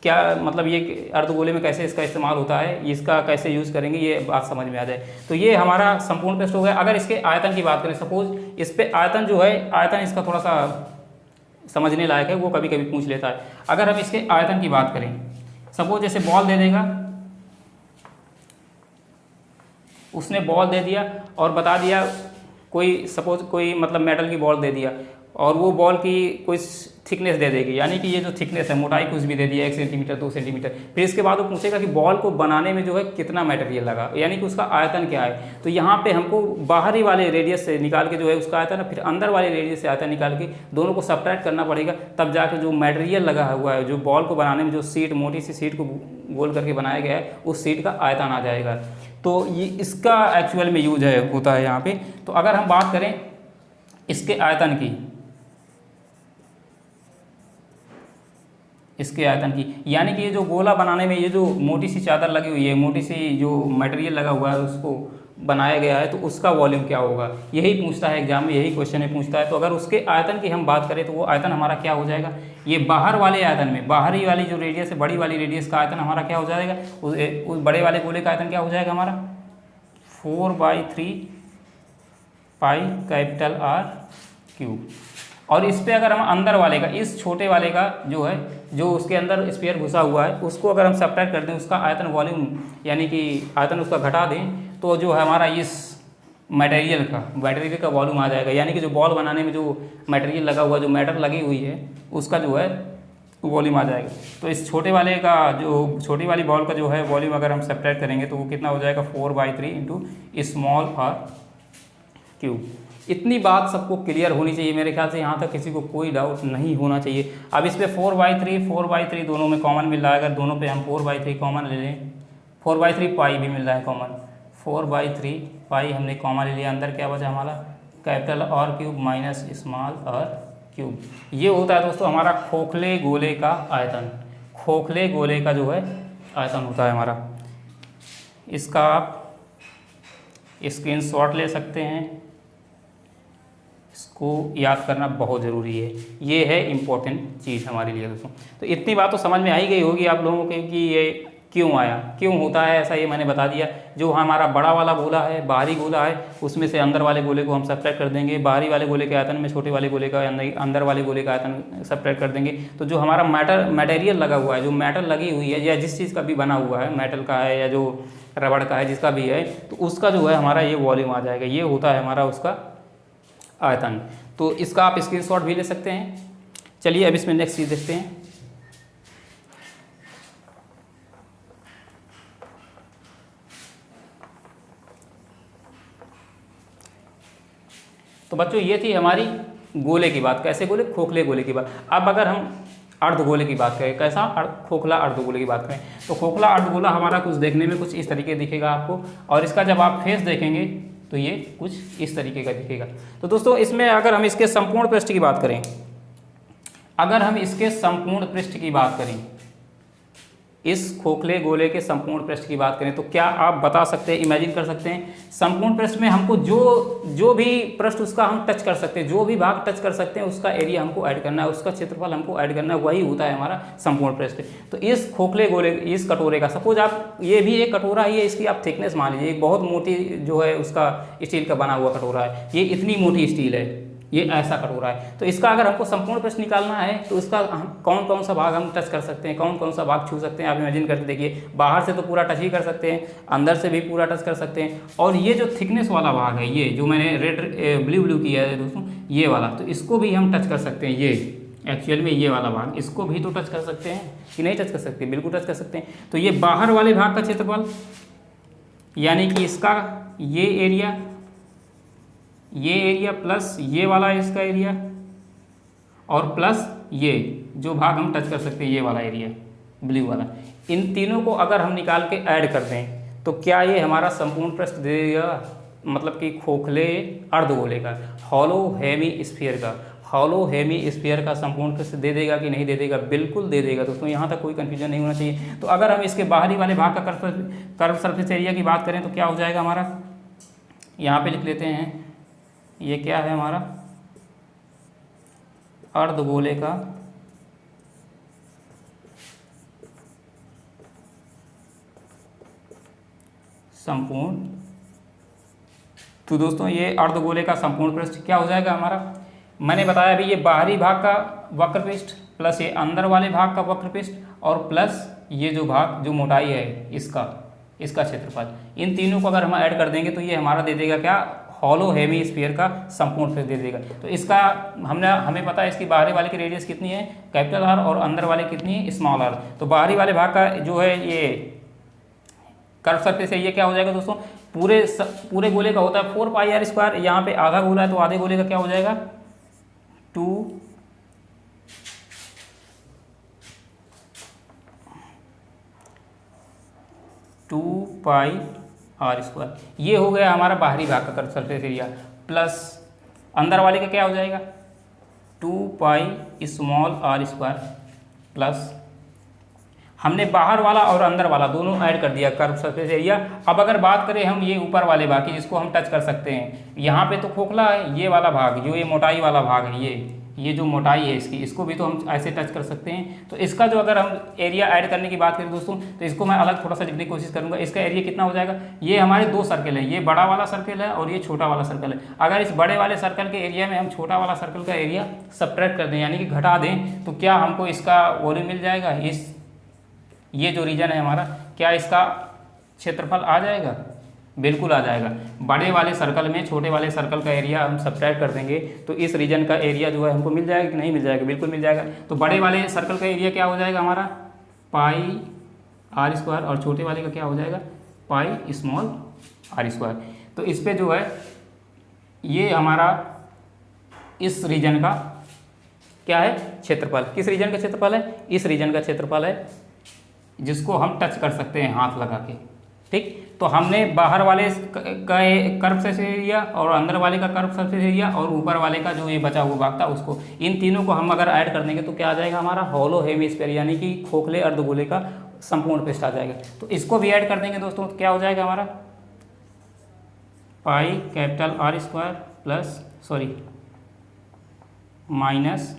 [SPEAKER 1] क्या मतलब, ये अर्धगोले में कैसे इसका इस्तेमाल होता है, इसका कैसे यूज़ करेंगे, ये बात समझ में आ जाए। तो ये हमारा संपूर्ण पृष्ठ हो गया। अगर इसके आयतन की बात करें, सपोज इस पे आयतन जो है, आयतन इसका थोड़ा सा समझने लायक है, वो कभी कभी पूछ लेता है। अगर हम इसके आयतन की बात करें, सपोज जैसे बॉल दे देगा, उसने बॉल दे दिया और बता दिया कोई सपोज कोई मतलब मेटल की बॉल दे दिया, और वो बॉल की कोई थिकनेस दे देगी, यानी कि ये जो थिकनेस है, मोटाई कुछ भी दे दिया 1 सेंटीमीटर 2 सेंटीमीटर। फिर इसके बाद वो पूछेगा कि बॉल को बनाने में जो है कितना मटेरियल लगा, यानी कि उसका आयतन क्या है। तो यहाँ पे हमको बाहरी वाले रेडियस से निकाल के जो है उसका आयतन, फिर अंदर वाले रेडियस से आयतन निकाल के दोनों को सब्ट्रैक्ट करना पड़ेगा, तब जाके जो मटेरियल लगा हुआ है, जो बॉल को बनाने में जो सीट, मोटी सी सीट को गोल करके बनाया गया है, उस सीट का आयतन आ जाएगा। तो ये इसका एक्चुअल में यूज है होता है यहाँ पे। तो अगर हम बात करें इसके आयतन की, यानी कि ये जो गोला बनाने में ये जो मोटी सी चादर लगी हुई है, मोटी सी जो मटेरियल लगा हुआ है, उसको बनाया गया है, तो उसका वॉल्यूम क्या होगा, यही पूछता है एग्जाम में, यही क्वेश्चन में पूछता है। तो अगर उसके आयतन की हम बात करें तो वो आयतन हमारा क्या हो जाएगा, ये बाहर वाले आयतन में, बाहरी वाली जो रेडियस है, बड़ी वाली रेडियस का आयतन हमारा क्या हो जाएगा, उस बड़े वाले गोले का आयतन क्या हो जाएगा हमारा 4/3 पाई कैपिटल आर क्यूब। और इस पे अगर हम अंदर वाले का, इस छोटे वाले का जो है, जो उसके अंदर स्फीयर घुसा हुआ है, उसको अगर हम सब्ट्रैक्ट कर दें, उसका आयतन वॉल्यूम यानी कि आयतन उसका घटा दें, तो जो है हमारा इस मटेरियल का वॉल्यूम आ जाएगा। यानी कि जो बॉल बनाने में जो मटेरियल लगा हुआ, जो मैटर लगी हुई है, उसका जो है वॉल्यूम आ जाएगा। तो इस छोटे वाले का, जो छोटी वाली बॉल का जो है वॉल्यूम अगर हम सब्ट्रैक्ट करेंगे तो वो कितना हो जाएगा 4/3 इंटू स्मॉल आर क्यूब। इतनी बात सबको क्लियर होनी चाहिए, मेरे ख्याल से यहाँ तक किसी को कोई डाउट नहीं होना चाहिए। अब इस पे 4/3 दोनों में कॉमन मिल रहा है, अगर दोनों पे हम 4/3 कॉमन ले लें, 4/3 पाई भी मिल रहा है कॉमन, 4/3 पाई हमने कॉमन ले लिया, अंदर क्या बचा हमारा capital R cube minus small r cube. ये होता है दोस्तों हमारा खोखले गोले का आयतन, खोखले गोले का जो है आयतन होता है हमारा। इसका आप स्क्रीनशॉट ले सकते हैं, इसको याद करना बहुत ज़रूरी है, ये है इम्पोर्टेंट चीज़ हमारे लिए दोस्तों। तो इतनी बात तो समझ में आ ही गई होगी आप लोगों को कि ये क्यों आया, क्यों होता है ऐसा, ये मैंने बता दिया। जो हमारा बड़ा वाला गोला है, बाहरी गोला है, उसमें से अंदर वाले गोले को हम सब्ट्रैक्ट कर देंगे, बाहरी वाले गोले के आयतन में छोटे वाले गोले का अंदर वाले गोले का आयतन सब्ट्रैक्ट कर देंगे। तो जो हमारा मटेरियल लगा हुआ है, जो मेटल लगी हुई है, या जिस चीज़ का भी बना हुआ है, मेटल का है या जो रबड़ का है, जिसका भी है, तो उसका जो है हमारा ये वॉल्यूम आ जाएगा। ये होता है हमारा उसका आयतन। तो इसका आप स्क्रीनशॉट भी ले सकते हैं। चलिए अब इसमें नेक्स्ट चीज़ देखते हैं। तो बच्चों ये थी हमारी गोले की बात, कैसे गोले, खोखले गोले की बात। अब अगर हम अर्धगोले की बात करें, कैसा खोखला अर्धगोले की बात करें, तो खोखला अर्धगोला हमारा कुछ देखने में कुछ इस तरीके दिखेगा आपको, और इसका जब आप फेस देखेंगे तो ये कुछ इस तरीके का दिखेगा। तो दोस्तों इसमें अगर हम इसके संपूर्ण पृष्ठ की बात करें, अगर हम इसके संपूर्ण पृष्ठ की बात करें, इस खोखले गोले के संपूर्ण पृष्ठ की बात करें, तो क्या आप बता सकते हैं, इमेजिन कर सकते हैं, संपूर्ण पृष्ठ में हमको जो भी पृष्ठ उसका हम टच कर सकते हैं, जो भी भाग टच कर सकते हैं, उसका एरिया हमको ऐड करना है, उसका क्षेत्रफल हमको ऐड करना है, वही होता है हमारा संपूर्ण पृष्ठ। तो इस खोखले गोले, इस कटोरे का, सपोज आप, ये भी एक कटोरा ही है, इसकी आप थिकनेस मान लीजिए, एक बहुत मोटी जो है उसका स्टील का बना हुआ कटोरा है, ये इतनी मोटी स्टील है, ये ऐसा कटोरा है। तो इसका अगर हमको संपूर्ण पृष्ठ निकालना है तो इसका हम कौन कौन सा भाग हम टच कर सकते हैं, कौन कौन सा भाग छू सकते हैं, आप इमेजिन करके देखिए। बाहर से तो पूरा टच ही कर सकते हैं, अंदर से भी पूरा टच कर सकते हैं, और ये जो थिकनेस वाला भाग है, ये जो मैंने रेड ब्लू किया है दोस्तों, ये वाला, तो इसको भी हम टच कर सकते हैं। ये एक्चुअल में ये वाला भाग, इसको भी तो टच कर सकते हैं कि नहीं टच कर सकते, बिल्कुल टच कर सकते हैं। तो ये बाहर वाले भाग का क्षेत्रफल, यानी कि इसका ये एरिया प्लस ये वाला इसका एरिया, और प्लस ये जो भाग हम टच कर सकते हैं, ये वाला एरिया ब्लू वाला, इन तीनों को अगर हम निकाल के ऐड कर दें तो क्या ये हमारा संपूर्ण पृष्ठ दे देगा, मतलब कि खोखले अर्धगोले का, हॉलो हेमी स्फीयर का, हॉलो हेमी स्फीयर का संपूर्ण पृष्ठ दे देगा कि नहीं दे देगा? बिल्कुल दे देगा दोस्तों, यहाँ तक कोई कन्फ्यूजन नहीं होना चाहिए। तो अगर हम इसके बाहरी वाले भाग का कर्व सरफेस एरिया की बात करें तो क्या हो जाएगा हमारा, यहाँ पे लिख लेते हैं, ये क्या है हमारा अर्धगोले का संपूर्ण। तो दोस्तों ये अर्धगोले का संपूर्ण पृष्ठ क्या हो जाएगा हमारा, मैंने बताया अभी, ये बाहरी भाग का वक्र पृष्ठ प्लस ये अंदर वाले भाग का वक्र पृष्ठ और प्लस ये जो भाग जो मोटाई है इसका क्षेत्रफल, इन तीनों को अगर हम ऐड कर देंगे तो ये हमारा दे देगा क्या, हॉलो हेमी स्फीयर का संपूर्ण पृष्ठ दे देगा। तो इसका हमें पता है इसकी बाहरी वाले की रेडियस कितनी है, कैपिटल आर, और अंदर वाले कितनी है, स्मॉल आर। तो बाहरी वाले भाग का जो है ये कर्व सरफेस है, ये क्या हो जाएगा दोस्तों, पूरे गोले का होता है 4 पाई आर स्क्वायर, यहाँ पे आधा गोला है तो आधे गोले का क्या हो जाएगा 2 पाई आर स्क्वायर। ये हो गया हमारा बाहरी भाग का कर्व सरफेस एरिया, प्लस अंदर वाले का क्या हो जाएगा 2 pi small r square, plus हमने बाहर वाला और अंदर वाला दोनों ऐड कर दिया कर्व सरफेस एरिया। अब अगर बात करें हम ये ऊपर वाले भाग की, जिसको हम टच कर सकते हैं, यहाँ पे तो खोखला है, ये वाला भाग जो ये मोटाई वाला भाग है, ये जो मोटाई है इसको भी तो हम ऐसे टच कर सकते हैं। तो इसका जो अगर हम एरिया ऐड करने की बात करें दोस्तों, तो इसको मैं अलग थोड़ा सा लिखने की कोशिश करूँगा। इसका एरिया कितना हो जाएगा, ये हमारे 2 सर्कल है, ये बड़ा वाला सर्कल है और ये छोटा वाला सर्कल है। अगर इस बड़े वाले सर्कल के एरिया में हम छोटा वाला सर्कल का एरिया सब्ट्रैक्ट कर दें, यानी कि घटा दें, तो क्या हमको इसका वॉल्यूम मिल जाएगा, ये जो रीजन है हमारा, क्या इसका क्षेत्रफल आ जाएगा? बिल्कुल आ जाएगा। बड़े वाले सर्कल में छोटे वाले सर्कल का एरिया हम सब्ट्रैक्ट कर देंगे तो इस रीजन का एरिया जो है हमको मिल जाएगा कि नहीं मिल जाएगा? बिल्कुल मिल जाएगा। तो बड़े वाले सर्कल का एरिया क्या हो जाएगा हमारा पाई आर स्क्वायर, और छोटे वाले का क्या हो जाएगा पाई स्मॉल आर स्क्वायर। तो इस पे जो है ये हमारा इस रीजन का क्या है क्षेत्रफल, किस रीजन का क्षेत्रफल है? इस रीजन का क्षेत्रफल है, जिसको हम टच कर सकते हैं हाथ लगा के। ठीक, तो हमने बाहर वाले का कर्व सरफेस एरिया और अंदर वाले का कर्व सरफेस एरिया और ऊपर वाले का जो ये बचा हुआ भाग था उसको, इन तीनों को हम अगर ऐड कर देंगे तो क्या आ जाएगा हमारा हॉलो हेमिस्फीयर, यानी कि खोखले अर्धगोले का संपूर्ण पृष्ठ आ जाएगा। तो इसको भी ऐड कर देंगे दोस्तों तो क्या हो जाएगा हमारा pi capital R square plus minus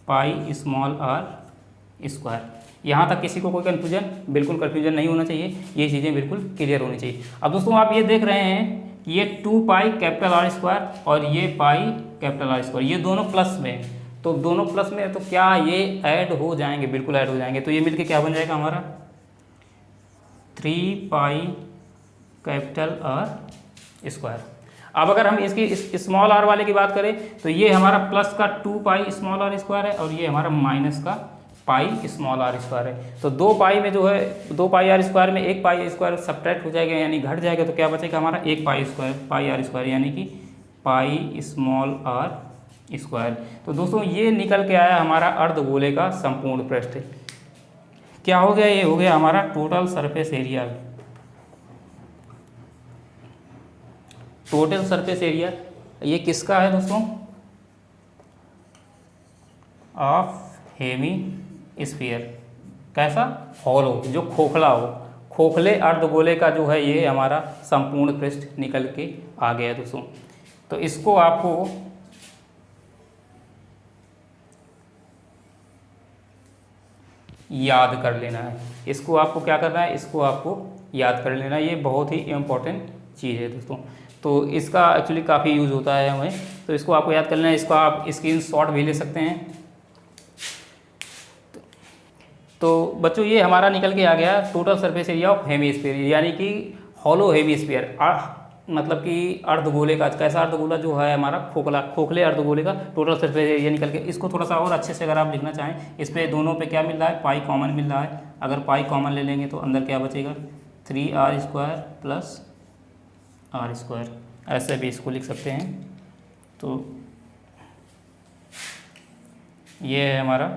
[SPEAKER 1] pi small r square. यहाँ तक किसी को कोई कन्फ्यूजन? बिल्कुल कन्फ्यूजन नहीं होना चाहिए, ये चीज़ें बिल्कुल क्लियर होनी चाहिए। अब दोस्तों आप ये देख रहे हैं कि ये 2 पाई कैपिटल आर स्क्वायर और ये पाई कैपिटल आर स्क्वायर, ये दोनों प्लस में, तो दोनों प्लस में, तो क्या ये ऐड हो जाएंगे? बिल्कुल ऐड हो जाएंगे। तो ये मिलके क्या बन जाएगा हमारा 3 पाई कैपिटल आर स्क्वायर। अब अगर हम इसकी स्मॉल आर वाले की बात करें तो ये हमारा प्लस का 2 पाई स्मॉल आर स्क्वायर है और ये हमारा माइनस का पाई स्मॉल आर स्क्वायर है। तो 2 पाई में जो है 2 पाई आर स्क्वायर में 1 पाई स्क्वायर सब्ट्रैक्ट हो जाएगा, यानी घट जाएगा, तो क्या बचेगा हमारा 1 पाई आर स्क्वायर, यानी कि पाई स्मॉल आर स्क्वायर। तो दोस्तों ये निकल के आया हमारा अर्धगोले का संपूर्ण पृष्ठ। क्या हो गया? ये हो गया हमारा total surface area. Total surface area ये किसका है दोस्तों? Of hemisphere. कैसा? हॉलो, जो खोखला हो, खोखले अर्धगोले का जो है ये हमारा संपूर्ण पृष्ठ निकल के आ गया दोस्तों। तो इसको आपको याद कर लेना है। इसको आपको क्या करना है? इसको आपको याद कर लेना है। ये बहुत ही इम्पोर्टेंट चीज़ है दोस्तों। तो इसका एक्चुअली काफ़ी यूज़ होता है हमें, तो इसको आपको याद करना है। इसको आप स्क्रीन शॉट भी ले सकते हैं। तो बच्चों ये हमारा निकल के आ गया total surface area of hemisphere, यानी कि हॉलो हेमीस्फीयर, मतलब कि अर्धगोले का। कैसा अर्धगोला जो है हमारा, खोखले अर्धगोले का टोटल सरफेस एरिया निकल के। इसको थोड़ा सा और अच्छे से अगर आप लिखना चाहें, इस पे दोनों पे क्या मिल रहा है, पाई कॉमन मिल रहा है। अगर पाई कॉमन ले लेंगे तो अंदर क्या बचेगा, 3r² प्लस r², ऐसे भी इसको लिख सकते हैं। तो ये है हमारा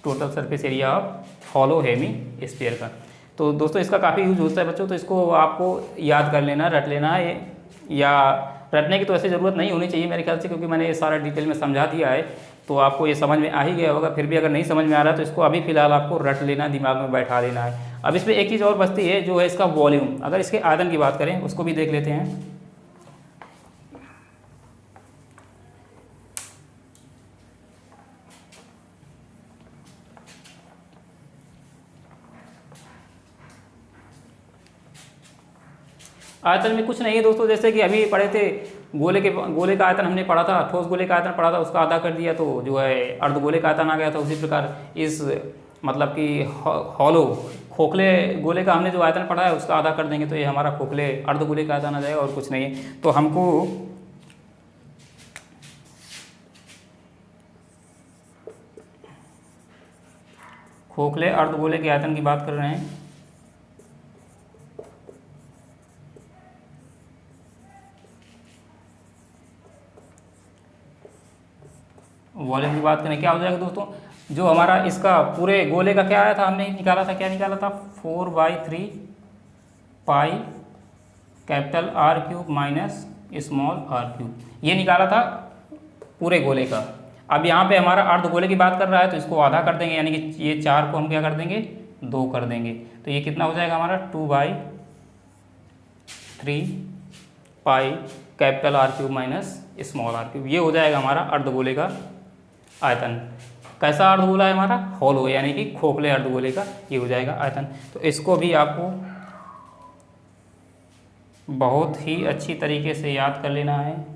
[SPEAKER 1] total surface area of hollow hemisphere का। तो दोस्तों इसका काफ़ी यूज होता है बच्चों, तो इसको आपको याद कर लेना, रट लेना है, या रटने की तो ऐसे ज़रूरत नहीं होनी चाहिए मेरे ख्याल से, क्योंकि मैंने ये सारा डिटेल में समझा दिया है, तो आपको ये समझ में आ ही गया होगा। फिर भी अगर नहीं समझ में आ रहा है तो इसको अभी फ़िलहाल आपको रट लेना, दिमाग में बैठा लेना है। अब इसमें एक चीज़ और बचती है जो है इसका वॉल्यूम। अगर इसके आयतन की बात करें उसको भी देख लेते हैं। आयतन में कुछ नहीं है दोस्तों, जैसे कि अभी पढ़े थे गोले का आयतन हमने पढ़ा था, ठोस गोले का आयतन पढ़ा था, उसका आधा कर दिया तो जो है अर्धगोले का आयतन आ गया था। उसी प्रकार इस मतलब कि हॉलो खोखले गोले का हमने जो आयतन पढ़ा है उसका आधा कर देंगे तो ये हमारा खोखले अर्धगोले का आयतन आ जाएगा, और कुछ नहीं है। तो हमको खोखले अर्धगोले के आयतन की बात कर रहे हैं। वॉल्यूम की बात करें, क्या हो जाएगा दोस्तों, जो हमारा इसका पूरे गोले का क्या आया था, हमने निकाला था, क्या निकाला था, 4/3 pi capital R³ minus small r³, ये निकाला था पूरे गोले का। अब यहाँ पे हमारा अर्धगोले की बात कर रहा है तो इसको आधा कर देंगे, यानी कि ये 4 को हम क्या कर देंगे, 2 कर देंगे। तो ये कितना हो जाएगा हमारा, 2/3 pi capital R³ minus small r³, ये हो जाएगा हमारा अर्धगोले का आयतन। कैसा अर्धगोला है हमारा, हॉलो, यानी कि खोखले अर्धगोले का ये हो जाएगा आयतन। तो इसको भी आपको बहुत ही अच्छी तरीके से याद कर लेना है,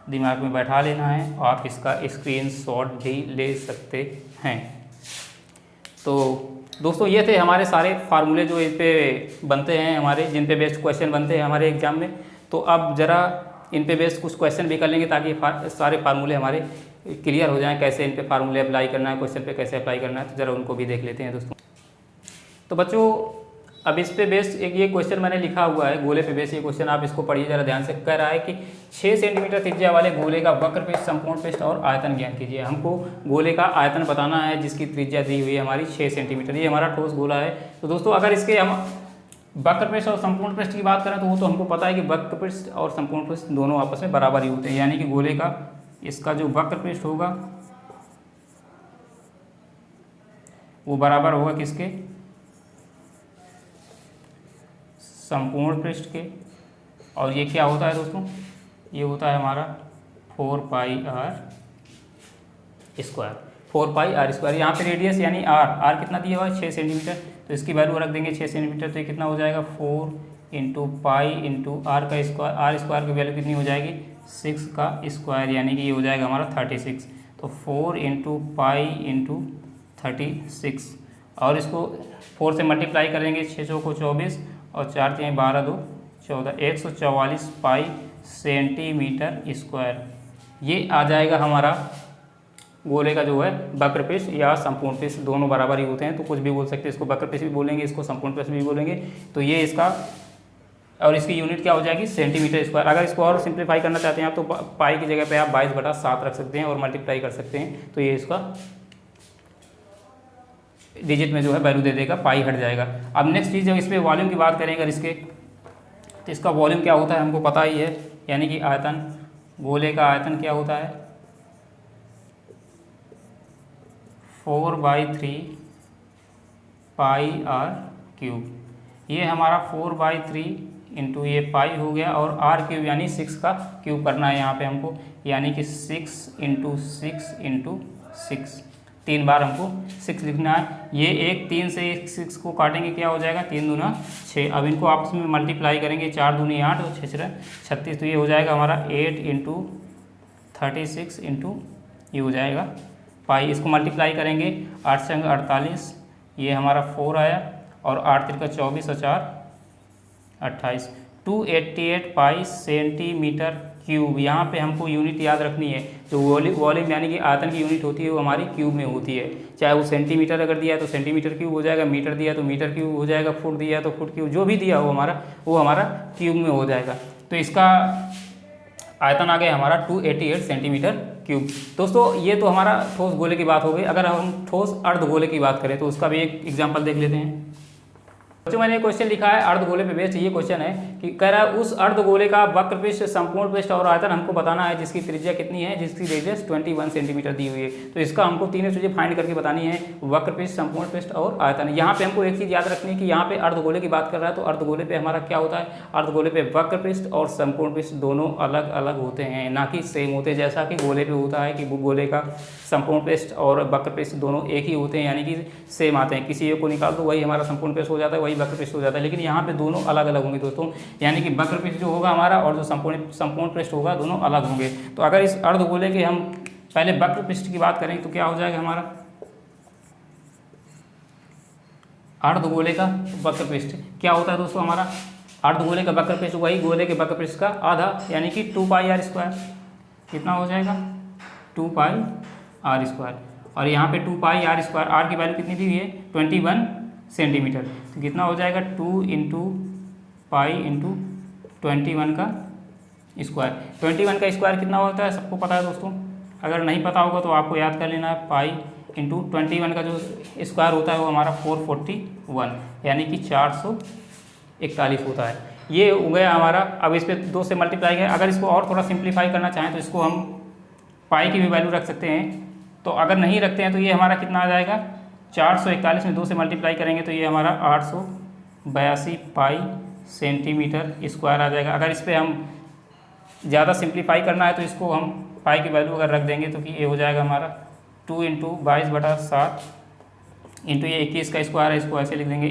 [SPEAKER 1] दिमाग में बैठा लेना है। आप इसका स्क्रीनशॉट भी ले सकते हैं। तो दोस्तों ये थे हमारे सारे फार्मूले जो इन पे बनते हैं हमारे, जिन पे बेस्ड क्वेश्चन बनते हैं हमारे एग्जाम में। तो अब ज़रा इन पे बेस्ड कुछ क्वेश्चन भी कर लेंगे ताकि सारे फार्मूले हमारे क्लियर हो जाएं, कैसे इन पे फार्मूले अप्लाई करना है, क्वेश्चन पे कैसे अप्लाई करना है, तो ज़रा उनको भी देख लेते हैं दोस्तों। तो बच्चों अब इस पे बेस्ड एक ये क्वेश्चन मैंने लिखा हुआ है, गोले पे बेस्ड ये क्वेश्चन, आप इसको पढ़िए ज़रा ध्यान से। कह रहा है कि 6 सेंटीमीटर त्रिज्या वाले गोले का वक्र पृष्ठ, संपूर्ण पृष्ठ और आयतन ज्ञात कीजिए। हमको गोले का आयतन बताना है जिसकी त्रिज्या दी हुई है हमारी 6 सेंटीमीटर, ये हमारा ठोस गोला है। तो दोस्तों अगर इसके हम वक्र पृष्ठ और संपूर्ण पृष्ठ की बात करें तो वो तो हमको पता है कि वक्र पृष्ठ और संपूर्ण पृष्ठ दोनों आपस में बराबर ही होते हैं, यानी कि गोले का इसका जो वक्र पृष्ठ होगा वो बराबर होगा किसके, संपूर्ण पृष्ठ के। और ये क्या होता है दोस्तों, ये होता है हमारा 4πr², 4πr²। यहाँ पे रेडियस यानी r कितना दिया हुआ है, 6 सेंटीमीटर, तो इसकी वैल्यू रख देंगे 6 सेंटीमीटर। तो ये कितना हो जाएगा, 4 × पाई × r² की वैल्यू कितनी हो जाएगी, 6 का स्क्वायर, यानी कि ये हो जाएगा हमारा 36। तो 4 × पाई × 36, और इसको 4 से मल्टीप्लाई करेंगे, 6 चौको को 24 और 4 3 12 2 14, 144 पाई सेंटीमीटर स्क्वायर। ये आ जाएगा हमारा गोले का जो है वक्र पृष्ठ या संपूर्ण पृष्ठ, दोनों बराबर ही होते हैं, तो कुछ भी बोल सकते हैं, इसको वक्र पृष्ठ भी बोलेंगे, इसको संपूर्ण पृष्ठ भी बोलेंगे। तो ये इसका, और इसकी यूनिट क्या हो जाएगी, सेंटीमीटर स्क्वायर। अगर इसको और सिंप्लीफाई करना चाहते हैं आप तो पाई की जगह पे आप 22/7 रख सकते हैं और मल्टीप्लाई कर सकते हैं, तो ये इसका डिजिट में जो है वैल्यू दे देगा, पाई हट जाएगा। अब नेक्स्ट चीज़, जब इस पर वॉल्यूम की बात करें अगर इसके, तो इसका वॉल्यूम क्या होता है हमको पता ही है, यानी कि आयतन, गोले का आयतन क्या होता है, 4/3 पाई r³। ये हमारा 4/3 इंटू ये पाई हो गया, और r³ यानी 6 का क्यूब करना है यहाँ पे हमको, यानी कि 6 × 6 × 6। 3 बार हमको 6 लिखना है। ये एक 3 से 6 को काटेंगे, क्या हो जाएगा 3 दूना 6। अब इनको आपस में मल्टीप्लाई करेंगे, 4 दूनी 8 और 6 36, तो ये हो जाएगा हमारा 8 × 36 इंटू ये हो जाएगा पाई। इसको मल्टीप्लाई करेंगे, 8 से 48, ये हमारा 4 आया, और 8 × 24 और 4 28, 288 पाई सेंटीमीटर क्यूब। यहाँ पे हमको यूनिट याद रखनी है, जो वॉल्यूम यानी कि आयतन की यूनिट होती है वो हमारी क्यूब में होती है। चाहे वो सेंटीमीटर अगर दिया है तो सेंटीमीटर क्यूब हो जाएगा, मीटर दिया तो मीटर क्यूब हो जाएगा, फुट दिया तो फुट क्यूब, जो भी दिया हो हमारा वो हमारा क्यूब में हो जाएगा। तो इसका आयतन आ गया हमारा 288 सेंटीमीटर क्यूब। दोस्तों ये तो हमारा ठोस गोले की बात हो गई। अगर हम ठोस अर्धगोले की बात करें तो उसका भी एक एग्जाम्पल देख लेते हैं। जो मैंने क्वेश्चन लिखा है अर्धगोले पे बेस्ड, ये क्वेश्चन है कि कह रहा है उस अर्धगोले का वक्रपृष्ठ, संपूर्ण पृष्ठ और आयतन हमको बताना है, जिसकी त्रिज्या कितनी है, जिसकी रेडियस 21 सेंटीमीटर दी हुई है। तो इसका हमको तीनों चीज़ें फाइंड करके बतानी है, वक्रपृष्ठ, संपूर्ण पृष्ठ और आयतन। यहाँ पे हमको एक चीज़ याद रखनी है कि यहाँ पे अर्धगोले की बात कर रहा है, तो अर्धगोले पे हमारा क्या होता है, अर्धगोले पे वक्रपृष्ठ और संपूर्ण पृष्ठ दोनों अलग अलग होते हैं, ना कि सेम होते हैं। जैसा कि गोले पे होता है कि गोले का संपूर्ण पृष्ठ और वक्रपृष्ठ दोनों एक ही होते हैं, यानी कि सेम आते हैं। किसी एक को निकाल दो वही हमारा संपूर्ण पृष्ठ हो जाता है, वही वक्रपृष्ठ हो जाता है। लेकिन यहाँ पे दोनों अलग अलग होंगे दोस्तों, यानी कि वक्रपृष्ठ जो होगा हमारा और जो संपूर्ण पृष्ठ होगा दोनों अलग होंगे। तो अगर इस अर्धगोले के हम पहले वक्रपृष्ठ की बात करें तो क्या हो जाएगा हमारा अर्धगोले का वक्रपृष्ठ क्या होता है दोस्तों, हमारा अर्धगोले का वक्रपृष्ठ वही गोले के वक्रपृष्ठ का आधा, यानी कि 2πr²। कितना हो जाएगा 2πr²। और यहाँ पे 2πr², r की वैल्यू कितनी दी हुई है 21 सेंटीमीटर। तो कितना हो जाएगा 2 × पाई × 21 का स्क्वायर। 21 का स्क्वायर कितना होता है सबको पता है दोस्तों, अगर नहीं पता होगा तो आपको याद कर लेना है। पाई × 21 का जो स्क्वायर होता है वो हमारा 441, यानी कि 441 होता है। ये हो गया हमारा। अब इस पर 2 से मल्टीप्लाई है। अगर इसको और थोड़ा सिंप्लीफाई करना चाहें तो इसको हम पाई की भी वैल्यू रख सकते हैं। तो अगर नहीं रखते हैं तो ये हमारा कितना आ जाएगा 441 में 2 से मल्टीप्लाई करेंगे तो ये हमारा 882 पाई सेंटीमीटर स्क्वायर आ जाएगा। अगर इस पर हम ज़्यादा सिंप्लीफाई करना है तो इसको हम पाई की वैल्यू अगर रख देंगे तो कि ये हो जाएगा हमारा 2 × 22/7 इंटू ये 21 का स्क्वायर है, इसको ऐसे लिख देंगे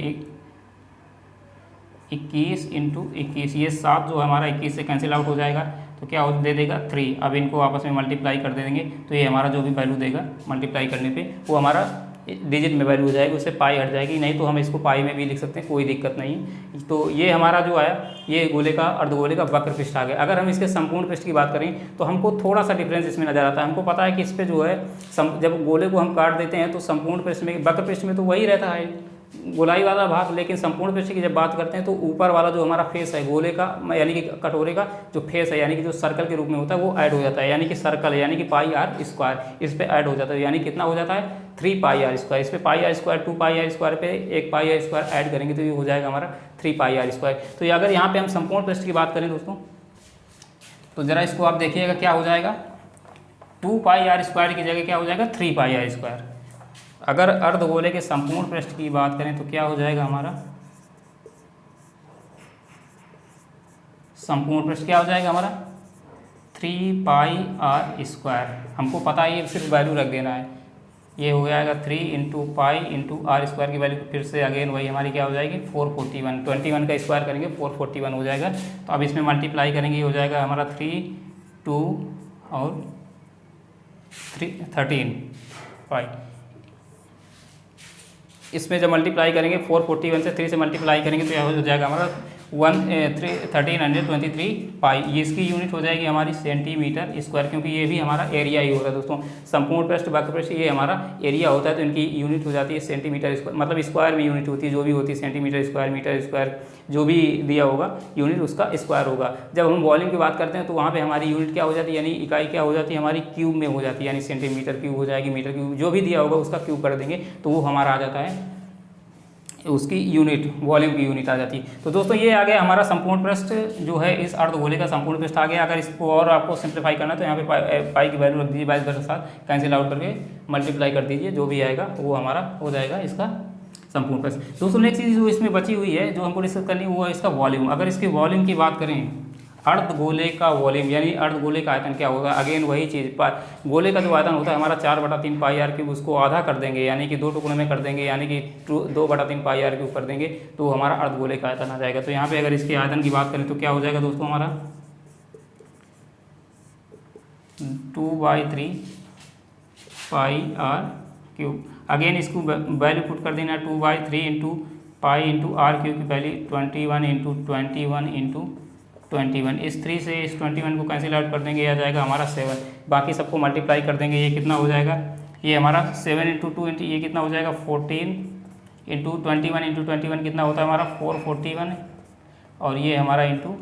[SPEAKER 1] 21 × 21। ये 7 जो हमारा 21 से कैंसिल आउट हो जाएगा तो क्या दे देगा 3। अब इनको आपस में मल्टीप्लाई कर देंगे तो ये हमारा जो भी वैल्यू देगा मल्टीप्लाई करने पे वो हमारा डिजिट में वैल्यू हो जाएगी, उससे पाई हट जाएगी। नहीं तो हम इसको पाई में भी लिख सकते हैं, कोई दिक्कत नहीं। तो ये हमारा जो आया ये गोले का अर्धगोले का वक्रपृष्ठ आ गया। अगर हम इसके संपूर्ण पृष्ठ की बात करें तो हमको थोड़ा सा डिफरेंस इसमें नजर आता है। हमको पता है कि इस पर जो है जब गोले को हम काट देते हैं तो संपूर्ण पृष्ठ में, वक्रपृष्ठ में तो वही रहता है गोलाई वाला भाग, लेकिन संपूर्ण पृष्ठ की जब बात करते हैं तो ऊपर वाला जो हमारा फेस है गोले का, यानी कि कटोरे का जो फेस है, यानी कि जो सर्कल के रूप में होता है वो ऐड हो जाता है, यानी कि सर्कल है, यानी कि πr², इस पे ऐड हो जाता है, यानी कितना हो जाता है 3πr²। इस पे πr², 2πr² पे 1πr² ऐड करेंगे तो ये हो जाएगा हमारा 3πr²। तो ये अगर यहाँ पे हम संपूर्ण पृष्ठ की बात करें दोस्तों तो ज़रा इसको आप देखिएगा क्या हो जाएगा 2πr² की जगह क्या हो जाएगा 3πr²। अगर अर्धगोले के संपूर्ण पृष्ठ की बात करें तो क्या हो जाएगा हमारा संपूर्ण पृष्ठ क्या हो जाएगा हमारा 3πr²। हमको पता है ये सिर्फ वैल्यू रख देना है, ये हो जाएगा 3 × पाई × r² की वैल्यू फिर से अगेन वही हमारी क्या हो जाएगी 441। 21 का स्क्वायर करेंगे 441 हो जाएगा। तो अब इसमें मल्टीप्लाई करेंगे, ये हो जाएगा हमारा 3, 2 और 13 पाई। इसमें जब मल्टीप्लाई करेंगे 441 से 3 से मल्टीप्लाई करेंगे तो यह हो जाएगा हमारा 1323 पाई। ये इसकी यूनिट हो जाएगी हमारी सेंटीमीटर स्क्वायर, क्योंकि ये भी हमारा एरिया ही होता है दोस्तों। संपूर्ण पृष्ठ वक्रपृष्ठ ये हमारा एरिया होता है तो इनकी यूनिट हो जाती है सेंटीमीटर स्क्वायर, मतलब स्क्वायर में यूनिट होती है, जो भी होती है सेंटीमीटर स्क्वायर, मीटर स्क्वायर, जो भी दिया होगा यूनिट उसका स्क्वायर होगा। जब हम वॉल्यूम की बात करते हैं तो वहाँ पे हमारी यूनिट क्या हो जाती है, यानी इकाई क्या हो जाती है हमारी क्यूब में हो जाती है, यानी सेंटीमीटर क्यूब हो जाएगी, मीटर क्यूब, जो भी दिया होगा उसका क्यूब कर देंगे तो वो हमारा आ जाता है उसकी यूनिट, वॉल्यूम की यूनिट आ जाती है। तो दोस्तों ये आ गया हमारा संपूर्ण पृष्ठ जो है इस अर्धगोले का संपूर्ण पृष्ठ आ गया। अगर इसको और आपको सिंप्लीफाई करना है तो यहाँ पे पाई की वैल्यू रख दीजिए 22/7, कैंसिल आउट करके मल्टीप्लाई कर दीजिए, जो भी आएगा वो हमारा हो जाएगा इसका संपूर्ण पृष्ठ। दोस्तों नेक्स्ट चीज़ जो इसमें बची हुई है जो हमको डिस्कस करनी है वो है इसका वॉल्यूम। अगर इसके वॉल्यूम की बात करें अर्धगोले का वॉल्यूम यानी अर्धगोले का आयतन क्या होगा। अगेन वही चीज़, गोले का जो आयतन होता है हमारा 4/3 पाई आर क्यूब, उसको आधा कर देंगे यानी कि 2 टुकड़ों में कर देंगे, यानी कि 2/3 पाई आर क्यूब कर देंगे तो हमारा अर्धगोले का आयतन आ जाएगा। तो यहाँ पे अगर इसके आयतन की बात करें तो क्या हो जाएगा दोस्तों हमारा 2/3 पाई आर क्यूब। अगेन इसको वैल्यू पुट कर देना 2/3 into pi into r cube की वैल्यू 21 इंटू 21 इंटू 21। इस 3 से इस 21 को कैंसिल आउट कर देंगे, ये आ जाएगा हमारा 7। बाकी सबको मल्टीप्लाई कर देंगे, ये कितना हो जाएगा, ये हमारा 7 इंटू 2 इंटू ये कितना हो जाएगा 14 इंटू 21 इंटू 21 कितना होता है हमारा 441, और ये हमारा इंटू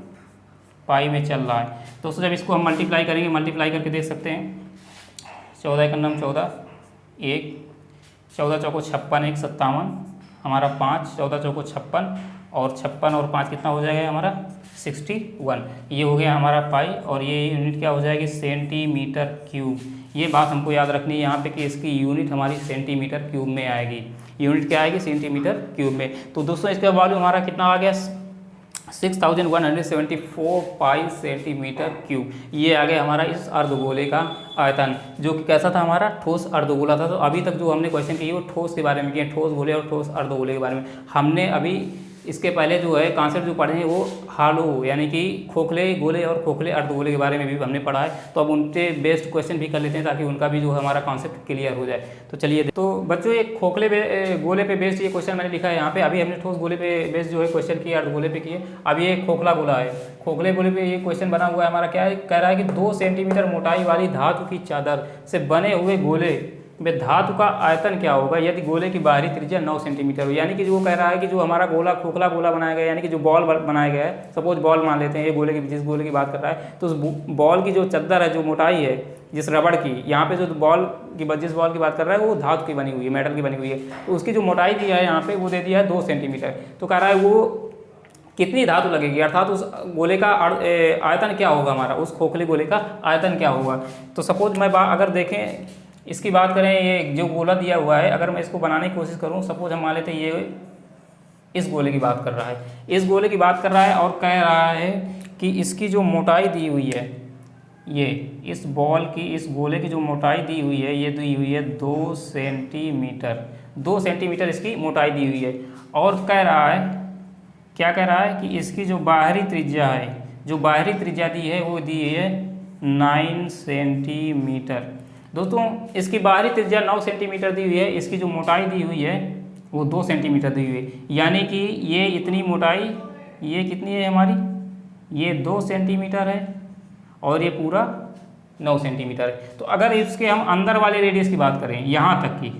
[SPEAKER 1] पाई में चल रहा है। दोस्तों जब इसको हम मल्टीप्लाई करेंगे, मल्टीप्लाई करके देख सकते हैं 14 का नाम 14, 1 14 चौको 56, 1 57 हमारा 5, 14 चौको 56 और 56 और 5 कितना हो जाएगा हमारा 61। ये हो गया हमारा पाई, और ये यूनिट क्या हो जाएगी सेंटीमीटर क्यूब। ये बात हमको याद रखनी है यहाँ पे कि इसकी यूनिट हमारी सेंटीमीटर क्यूब में आएगी। यूनिट क्या आएगी सेंटीमीटर क्यूब में। तो दोस्तों इसका वॉल्यूम हमारा कितना आ गया 6174 पाई सेंटीमीटर क्यूब। ये आ गया हमारा इस अर्धगोले का आयतन, जो कि कैसा था हमारा ठोस अर्धगोला था। तो अभी तक जो हमने क्वेश्चन किए वो ठोस के बारे में किए, ठोस गोले और ठोस अर्धगोले के बारे में। हमने अभी इसके पहले जो है कॉन्सेप्ट जो पढ़े हैं वो हालो यानी कि खोखले गोले और खोखले अर्धगोले के बारे में भी हमने पढ़ा है। तो अब उनके बेस्ड क्वेश्चन भी कर लेते हैं ताकि उनका भी जो है हमारा कॉन्सेप्ट क्लियर हो जाए। तो चलिए, तो बच्चों एक खोखले गोले पे बेस्ड ये क्वेश्चन मैंने लिखा है यहाँ पे। अभी हमने ठोस गोले पे बेस्ड जो है क्वेश्चन किए, अर्धगोले पे किए। अब ये खोखला गोला है, खोखले गोले पे ये क्वेश्चन बना हुआ है हमारा। क्या है, कह रहा है कि 2 सेंटीमीटर मोटाई वाली धातु की चादर से बने हुए गोले में धातु का आयतन क्या होगा यदि गोले की बाहरी त्रिज्या 9 सेंटीमीटर हो। यानी कि जो कह रहा है कि जो हमारा गोला खोखला गोला बनाया गया, यानी कि जो बॉल बनाया गया है, सपोज बॉल मान लेते हैं, ये गोले की जिस गोले की बात कर रहा है, तो उस बॉल की जो चद्दर है, जो मोटाई है जिस रबड़ की, यहाँ पे जो बॉल की जिस बॉल की बात कर रहा है वो धातु की बनी हुई है, मेटल की बनी हुई है। तो उसकी जो मोटाई दी है यहाँ पे वो दे दिया है 2 सेंटीमीटर। तो कह रहा है वो कितनी धातु लगेगी, अर्थात उस गोले का आयतन क्या होगा हमारा, उस खोखले गोले का आयतन क्या होगा। तो सपोज मैं अगर देखें इसकी बात करें, ये जो गोला दिया हुआ है, अगर मैं इसको बनाने की कोशिश करूं, सपोज हम मान लेते हैं ये इस गोले की बात कर रहा है, इस गोले की बात कर रहा है और कह रहा है कि इसकी जो मोटाई दी हुई है, ये इस बॉल की, इस गोले की जो मोटाई दी हुई है, ये दी हुई है 2 सेंटीमीटर। 2 सेंटीमीटर इसकी मोटाई दी हुई है। और कह रहा है, क्या कह रहा है कि इसकी जो बाहरी त्रिज्या है, जो बाहरी त्रिज्या दी है वो दी है 9 सेंटीमीटर। दोस्तों इसकी बाहरी त्रिज्या 9 सेंटीमीटर दी हुई है, इसकी जो मोटाई दी हुई है वो 2 सेंटीमीटर दी हुई है। यानी कि ये इतनी मोटाई, ये कितनी है हमारी, ये 2 सेंटीमीटर है और ये पूरा 9 सेंटीमीटर है। तो अगर इसके हम अंदर वाले रेडियस की बात करें, यहाँ तक की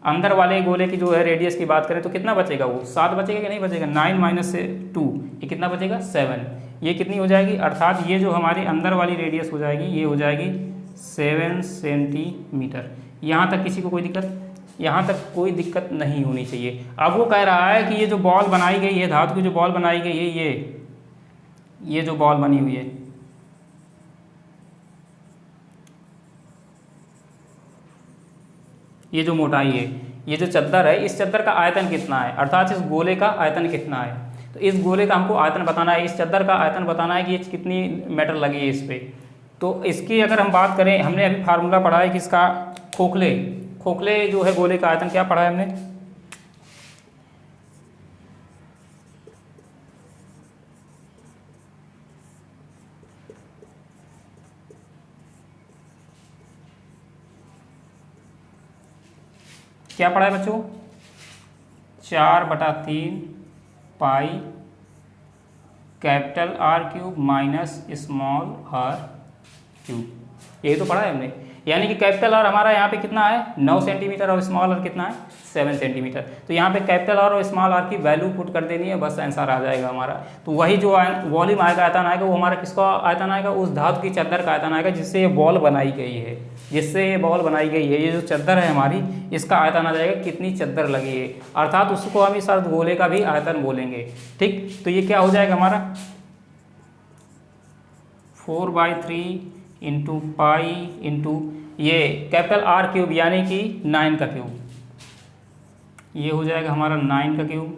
[SPEAKER 1] अंदर वाले गोले की जो है रेडियस की बात करें तो कितना बचेगा, वो 7 बचेगा कि नहीं बचेगा, 9 माइनस से 2 ये कितना बचेगा 7। ये कितनी हो जाएगी, अर्थात ये जो हमारी अंदर वाली रेडियस हो जाएगी ये हो जाएगी 7 सेंटीमीटर। यहाँ तक किसी को कोई दिक्कत, यहाँ तक कोई दिक्कत नहीं होनी चाहिए। अब वो कह रहा है कि ये जो बॉल बनाई गई है, धातु की जो बॉल बनाई गई है, ये जो बॉल बनी हुई है, ये जो मोटाई है, ये जो चद्दर है, इस चद्दर का आयतन कितना है, अर्थात इस गोले का आयतन कितना है। तो इस गोले का हमको आयतन बताना है, इस चद्दर का आयतन बताना है कि ये कितनी मेटल लगी है इस पर। तो इसकी अगर हम बात करें, हमने अभी फार्मूला पढ़ा है कि इसका खोखले जो है गोले का आयतन क्या पढ़ा है हमने, क्या पढ़ा है बच्चों, 4/3 pi capital R cube minus small r cube, यही तो पढ़ा है हमने। यानी कि कैपिटल R हमारा यहाँ पे कितना है 9 सेंटीमीटर और स्मॉल r कितना है 7 सेंटीमीटर। तो यहाँ पे कैपिटल R और स्मॉल r की वैल्यू पुट कर देनी है, बस आंसर आ जाएगा हमारा। तो वही जो वॉल्यूम आएगा, आयतन आएगा, वो हमारा किसका आयतन आएगा, उस धातु की चद्दर का आयतन आएगा जिससे ये बॉल बनाई गई है, जिससे ये बॉल बनाई गई है। ये जो चद्दर है हमारी, इसका आयतन आ जाएगा कितनी चद्दर लगी है, अर्थात उसको हम इस अर्धगोले का भी आयतन बोलेंगे। ठीक, तो ये क्या हो जाएगा हमारा 4/3 इंटू पाई इंटू ये कैपिटल R क्यूब यानी कि 9 का क्यूब, ये हो जाएगा हमारा 9 का क्यूब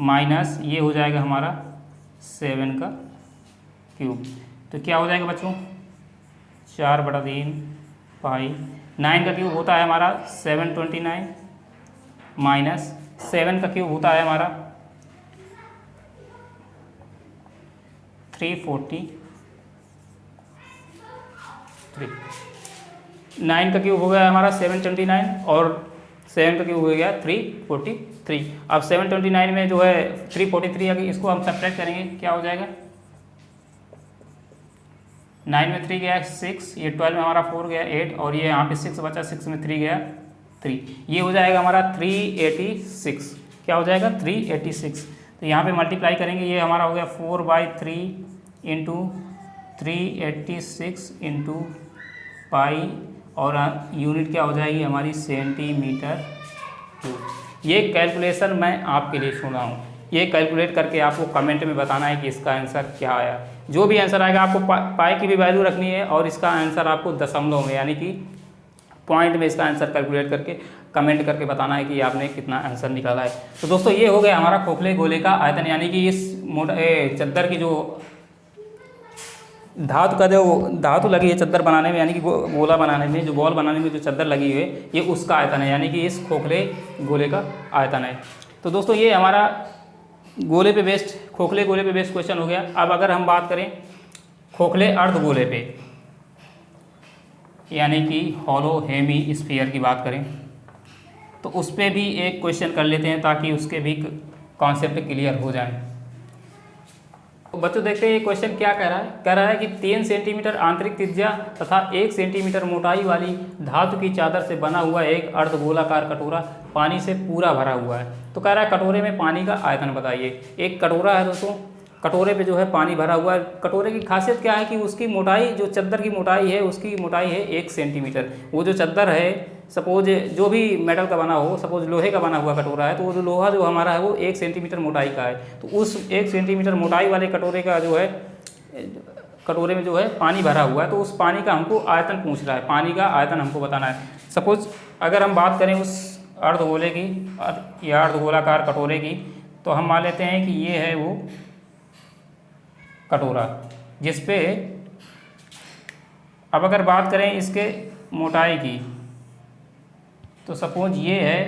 [SPEAKER 1] माइनस ये हो जाएगा हमारा 7 का क्यूब। तो क्या हो जाएगा बच्चों, 4/3 पाई। 9 का क्यूब होता है हमारा 729 माइनस 7 का क्यूब होता है हमारा 343। 9 का क्यूब हो गया हमारा 729 और 7 का क्यूब हो गया 343। अब 729 में जो है 343 अगर इसको हम सब्ट्रैक्ट करेंगे क्या हो जाएगा, 9 में 3 गया 6, ये 12 में हमारा 4 गया 8 और ये यहाँ पे 6 बचा, 6 में 3 गया 3, ये हो जाएगा हमारा 386। क्या हो जाएगा 386। तो यहाँ पे मल्टीप्लाई करेंगे, ये हमारा हो गया 4/3 इंटू 386 इंटू पाई और यूनिट क्या हो जाएगी हमारी सेंटीमीटर क्यूब। ये कैलकुलेशन मैं आपके लिए छोड़ रहा हूँ, ये कैलकुलेट करके आपको कमेंट में बताना है कि इसका आंसर क्या आया। जो भी आंसर आएगा आपको पाई की भी वैल्यू रखनी है और इसका आंसर आपको दशमलव में यानी कि पॉइंट में इसका आंसर कैलकुलेट करके कमेंट करके बताना है कि आपने कितना आंसर निकाला है। तो दोस्तों ये हो गया हमारा खोखले गोले का आयतन, यानी कि इस चद्दर की जो धातु का जो धातु लगी है चद्दर बनाने में यानी कि गोला बनाने में, जो बॉल बनाने में जो चद्दर लगी हुई है ये उसका आयतन है, यानी कि इस खोखले गोले का आयतन है। तो दोस्तों ये हमारा गोले पे बेस्ड खोखले गोले पे बेस्ड क्वेश्चन हो गया। अब अगर हम बात करें खोखले अर्ध गोले पे यानी कि हॉलो हेमी स्फीयर की बात करें तो उस पर भी एक क्वेश्चन कर लेते हैं ताकि उसके भी कॉन्सेप्ट क्लियर हो जाए। तो बच्चों देखते हैं ये क्वेश्चन क्या कह रहा है कि 3 सेंटीमीटर आंतरिक त्रिज्या तथा 1 सेंटीमीटर मोटाई वाली धातु की चादर से बना हुआ एक अर्धगोलाकार कटोरा पानी से पूरा भरा हुआ है। तो कह रहा है कटोरे में पानी का आयतन बताइए। एक कटोरा है दोस्तों, कटोरे पे जो है पानी भरा हुआ है। कटोरे की खासियत क्या है कि उसकी मोटाई, जो चद्दर की मोटाई है उसकी मोटाई है 1 सेंटीमीटर। वो जो चद्दर है सपोज जो भी मेटल का बना हो, सपोज लोहे का बना हुआ कटोरा है तो वो जो लोहा जो हमारा है वो 1 सेंटीमीटर मोटाई का है। तो उस 1 सेंटीमीटर मोटाई वाले कटोरे का जो है, कटोरे में जो है पानी भरा हुआ है तो उस पानी का हमको आयतन पूछ रहा है, पानी का आयतन हमको बताना है। सपोज अगर हम बात करें उस अर्धगोले की या अर्धगोलाकार कटोरे की तो हम मान लेते हैं कि ये है वो कटोरा जिस पे, अब अगर बात करें इसके मोटाई की तो सपोज ये है,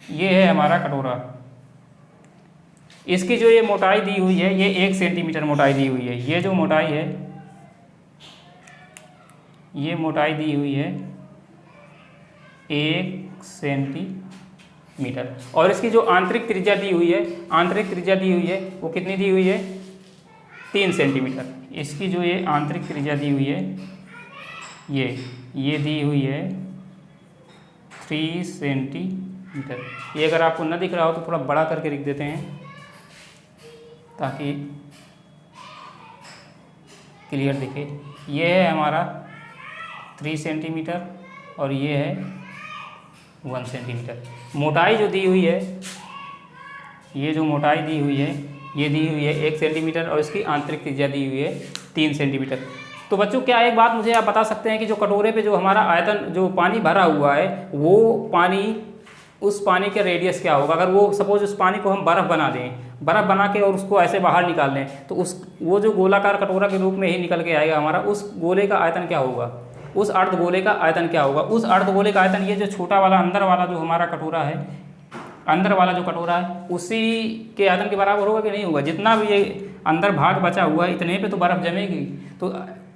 [SPEAKER 1] ये है हमारा कटोरा। इसकी जो ये मोटाई दी हुई है ये 1 सेंटीमीटर मोटाई दी हुई है। ये जो मोटाई है ये मोटाई दी हुई है 1 सेंटीमीटर और इसकी जो आंतरिक त्रिज्या दी हुई है, आंतरिक त्रिज्या दी हुई है वो कितनी दी हुई है 3 सेंटीमीटर। इसकी जो ये आंतरिक त्रिज्या दी हुई है ये दी हुई है 3 सेंटीमीटर। ये अगर आपको न दिख रहा हो तो थोड़ा बड़ा करके लिख देते हैं ताकि क्लियर दिखे। ये है हमारा 3 सेंटीमीटर और ये है 1 सेंटीमीटर। मोटाई जो दी हुई है, ये जो मोटाई दी हुई है ये दी हुई है 1 सेंटीमीटर और इसकी आंतरिक त्रिज्या दी हुई है 3 सेंटीमीटर। तो बच्चों क्या एक बात मुझे आप बता सकते हैं कि जो कटोरे पे जो हमारा आयतन जो पानी भरा हुआ है वो पानी, उस पानी का रेडियस क्या होगा? अगर वो सपोज उस पानी को हम बर्फ़ बना दें, बर्फ़ बना के और उसको ऐसे बाहर निकाल लें तो उस वो जो गोलाकार कटोरा के रूप में ही निकल के आएगा हमारा, उस गोले का आयतन क्या होगा? उस अर्धगोले का आयतन क्या होगा? उस अर्धगोले का आयतन ये जो छोटा वाला अंदर वाला जो हमारा कटोरा है, अंदर वाला जो कटोरा है उसी के आयतन के बराबर होगा कि नहीं होगा? जितना भी ये अंदर भाग बचा हुआ है इतने पे तो बर्फ़ जमेगी। तो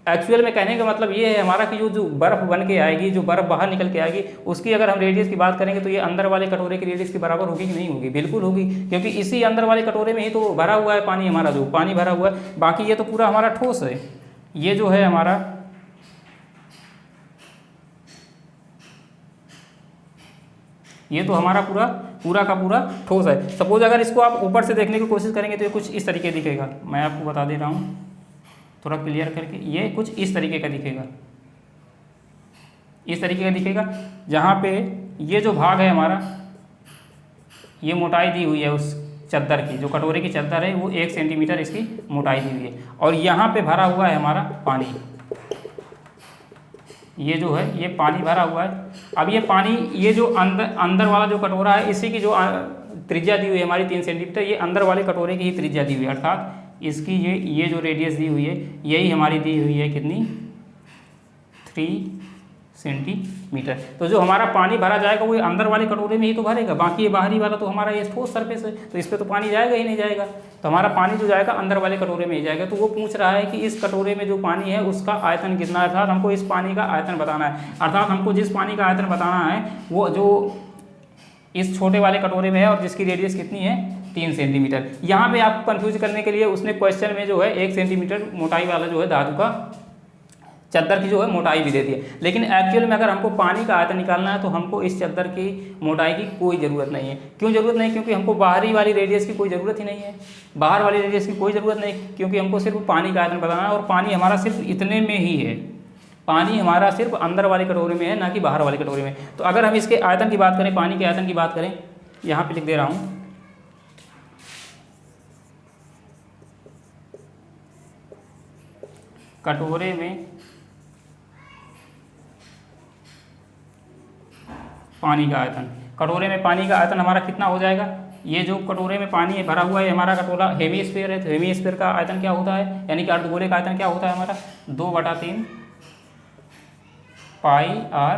[SPEAKER 1] एक्चुअल में कहने का मतलब ये है हमारा कि जो बर्फ़ बन के आएगी, जो बर्फ़ बाहर निकल के आएगी उसकी अगर हम रेडियस की बात करेंगे तो ये अंदर वाले कटोरे की रेडियस के बराबर होगी कि नहीं होगी? बिल्कुल होगी, क्योंकि इसी अंदर वाले कटोरे में ही तो भरा हुआ है पानी, हमारा जो पानी भरा हुआ है। बाकी ये तो पूरा हमारा ठोस है, ये जो है हमारा ये तो हमारा पूरा का पूरा ठोस है। सपोज अगर इसको आप ऊपर से देखने की कोशिश करेंगे तो ये कुछ इस तरीके दिखेगा। मैं आपको बता दे रहा हूँ थोड़ा क्लियर करके, ये कुछ इस तरीके का दिखेगा, इस तरीके का दिखेगा। जहाँ पे ये जो भाग है हमारा, ये मोटाई दी हुई है उस चद्दर की, जो कटोरे की चद्दर है वो 1 सेंटीमीटर इसकी मोटाई दी हुई है और यहाँ पे भरा हुआ है हमारा पानी, ये जो है ये पानी भरा हुआ है। अब ये पानी, ये जो अंदर वाला जो कटोरा है, इसी की जो त्रिज्या दी हुई है हमारी 3 सेंटीमीटर, ये अंदर वाले कटोरे की ही त्रिज्या दी हुई है, अर्थात इसकी ये जो रेडियस दी हुई है यही हमारी दी हुई है कितनी, 3 सेंटीमीटर। तो जो हमारा पानी भरा जाएगा वो अंदर वाले कटोरे में ही तो भरेगा, बाकी ये बाहरी वाला तो हमारा ये ठोस सरफेस है, तो इस पर तो पानी जाएगा ही नहीं जाएगा। तो हमारा पानी जो जाएगा अंदर वाले कटोरे में ही जाएगा। तो वो पूछ रहा है कि इस कटोरे में जो पानी है उसका आयतन कितना है, अर्थात हमको इस पानी का आयतन बताना है। अर्थात हमको जिस पानी का आयतन बताना है वो जो इस छोटे वाले कटोरे में है और जिसकी रेडियस कितनी है, 3 सेंटीमीटर। यहाँ पे आपको कंफ्यूज करने के लिए उसने क्वेश्चन में जो है 1 सेंटीमीटर मोटाई वाला जो है धातु का चद्दर की जो है मोटाई भी दे दी है, लेकिन एक्चुअल में अगर हमको पानी का आयतन निकालना है तो हमको इस चद्दर की मोटाई की कोई ज़रूरत नहीं है। क्यों ज़रूरत नहीं? क्योंकि हमको बाहरी वाली रेडियस की कोई ज़रूरत ही नहीं है, बाहर वाली रेडियस की कोई ज़रूरत नहीं, क्योंकि हमको सिर्फ पानी का आयतन बताना है और पानी हमारा सिर्फ इतने में ही है, पानी हमारा सिर्फ अंदर वाले कटोरे में है, ना कि बाहर वाले कटोरे में। तो अगर हम इसके आयतन की बात करें, पानी के आयतन की बात करें, यहाँ पर लिख दे रहा हूँ, कटोरे में पानी का आयतन, कटोरे में पानी का आयतन हमारा कितना हो जाएगा। ये जो कटोरे में पानी भरा हुआ है हमारा कटोरा हेमी स्फीयर है, तो हेमी स्फीयर का आयतन क्या होता है, यानी कि अर्धगोले का आयतन क्या होता है हमारा, 2/3 पाई आर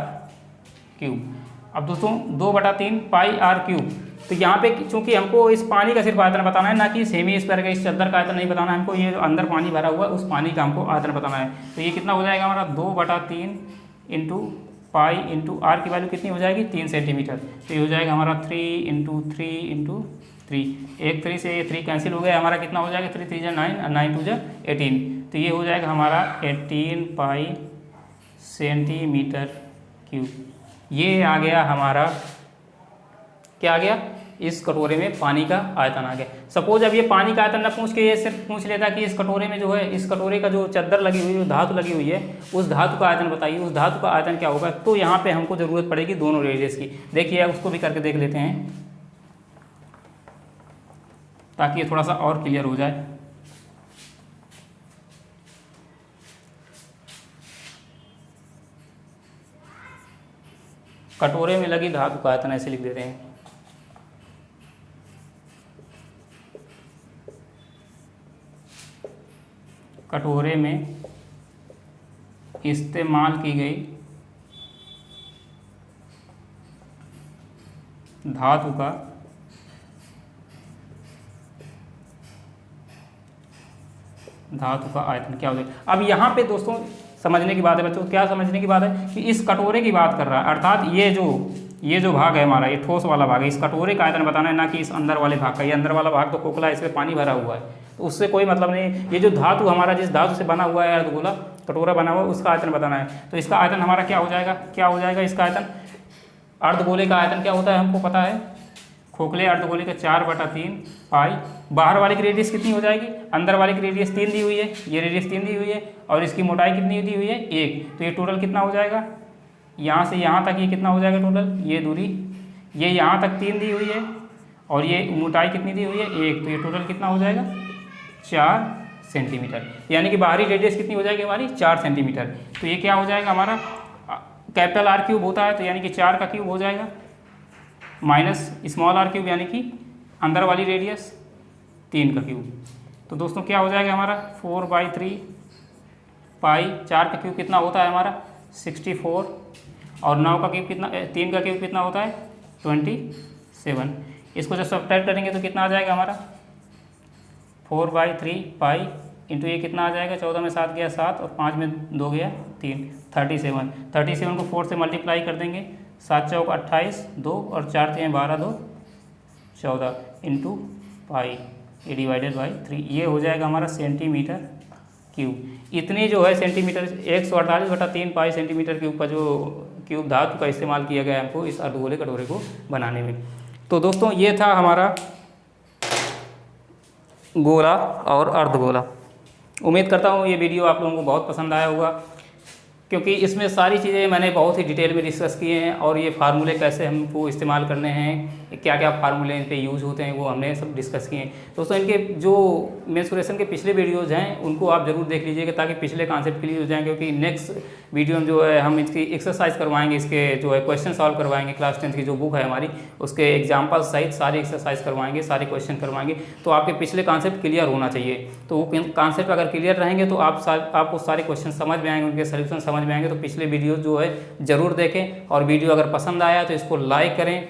[SPEAKER 1] क्यूब। अब दोस्तों 2/3 पाई आर क्यूब, तो यहाँ पे चूंकि हमको इस पानी का सिर्फ आयतन बताना है, ना कि इस हेमी स्फीयर का, इस चद्दर का आयतन नहीं बताना है हमको, ये जो अंदर पानी भरा हुआ है उस पानी का हमको आयतन बताना है। तो ये कितना हो जाएगा हमारा, 2/3 इंटू पाई इंटू आर की वैल्यू कितनी हो जाएगी, 3 सेंटीमीटर। तो ये हो जाएगा हमारा 3 इंटू 3, एक 3 से ये 3 कैंसिल हो गया, हमारा कितना हो जाएगा, 3 3 जा 9 और 9 2 जा 18। तो ये हो जाएगा हमारा 18 पाई सेंटीमीटर क्यूब। ये आ गया हमारा, क्या आ गया, इस कटोरे में पानी का आयतन आ गया। सपोज अब ये पानी का आयतन न पूछ के ये सिर्फ पूछ लेता कि इस कटोरे में जो है, इस कटोरे का जो चद्दर लगी हुई है, धातु लगी हुई है, उस धातु का आयतन बताइए, उस धातु का आयतन क्या होगा। तो यहाँ पे हमको ज़रूरत पड़ेगी दोनों रेडियस की। देखिए उसको भी करके देख लेते हैं ताकि ये थोड़ा सा और क्लियर हो जाए। कटोरे में लगी धातु का आयतन ऐसे लिख देते हैं, कटोरे में इस्तेमाल की गई धातु का आयतन क्या हो जाएगा। अब यहाँ पे दोस्तों समझने की बात है बच्चों, क्या समझने की बात है कि इस कटोरे की बात कर रहा है, अर्थात ये जो भाग है हमारा, ये ठोस वाला भाग है, इस कटोरे का आयतन बताना है, ना कि इस अंदर वाले भाग का। ये अंदर वाला भाग तो खोखला है, इसमें पानी भरा हुआ है, तो उससे कोई मतलब नहीं। ये जो धातु हमारा, जिस धातु से बना हुआ है अर्धगोला कटोरा बना हुआ है, उसका आयतन बताना है। तो इसका आयतन हमारा क्या हो जाएगा, इसका आयतन, अर्धगोले का आयतन क्या होता है हमको पता है, खोखले अर्धगोले का 4/3 पाई। बाहर वाले की रेडियस कितनी हो जाएगी, अंदर वाले की रेडियस 3 दी हुई है, ये रेडियस 3 दी हुई है, और इसकी मोटाई कितनी दी हुई है, 1। तो ये टोटल कितना हो जाएगा, यहाँ से यहाँ तक ये कितना हो जाएगा टोटल, ये दूरी, ये यहाँ तक 3 दी हुई है, और ये मोटाई कितनी दी हुई है, 1। तो ये टोटल कितना हो जाएगा, 4 सेंटीमीटर। यानी कि बाहरी रेडियस कितनी हो जाएगी हमारी, 4 सेंटीमीटर। तो ये क्या हो जाएगा हमारा, कैपिटल आर क्यूब होता है, तो यानी कि 4 का क्यूब हो जाएगा, माइनस स्मॉल आर क्यूब यानी कि अंदर वाली रेडियस 3 का क्यूब। तो दोस्तों क्या हो जाएगा हमारा, 4/3 पाई, 4 का क्यूब कितना होता है हमारा 64, और 9 का क्यूब कितना, 3 का क्यूब कितना होता है 27। इसको जब सब्ट्रैक्ट करेंगे तो कितना आ जाएगा हमारा 4/3 पाई इंटू ये कितना आ जाएगा, 14 में 7 गया 7, और 5 में 2 गया 3, 37 को 4 से मल्टीप्लाई कर देंगे, 7 चौक 28, 2 और 4 थे 12, 2 14 इंटू पाई, ये डिवाइडेड बाई 3। ये हो जाएगा हमारा सेंटीमीटर क्यूब। इतनी जो है सेंटीमीटर, 148/3 पाई सेंटीमीटर क्यूब का जो क्यूब धातु का इस्तेमाल किया गया है हमको इस अर्धगोले कटोरे को बनाने में। तो दोस्तों ये था हमारा गोला और अर्धगोला। उम्मीद करता हूँ ये वीडियो आप लोगों को बहुत पसंद आया होगा। क्योंकि इसमें सारी चीज़ें मैंने बहुत ही डिटेल में डिस्कस किए हैं, और ये फार्मूले कैसे हमको इस्तेमाल करने हैं, क्या क्या फार्मूले इन पे यूज़ होते हैं, वो हमने सब डिस्कस किए हैं। दोस्तों इनके जो मेंसुरेशन के पिछले वीडियोज़ हैं उनको आप ज़रूर देख लीजिएगा, ताकि पिछले कॉन्सेप्ट क्लियर हो जाएँ, क्योंकि नेक्स्ट वीडियो में जो है हम इसकी एक्सरसाइज करवाएंगे, इसके जो है क्वेश्चन सॉल्व करवाएंगे। क्लास 10 की जो बुक है हमारी, उसके एग्जाम्पल सहित सारी एक्सरसाइज करवाएंगे, सारे क्वेश्चन करवाएंगे, तो आपके पिछले कॉन्सेप्ट क्लियर होना चाहिए। तो वो कॉन्सेप्ट अगर क्लियर रहेंगे तो आपको सारे क्वेश्चन समझ में आएंगे, उनके सोल्यूशन समझ में आएंगे। तो पिछले वीडियो जो है ज़रूर देखें, और वीडियो अगर पसंद आया तो इसको लाइक करें,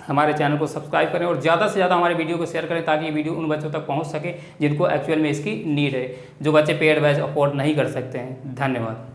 [SPEAKER 1] हमारे चैनल को सब्सक्राइब करें, और ज़्यादा से ज़्यादा हमारे वीडियो को शेयर करें, ताकि ये वीडियो उन बच्चों तक पहुंच सके जिनको एक्चुअल में इसकी नीड है, जो बच्चे पेड बैच अफोर्ड नहीं कर सकते हैं। धन्यवाद।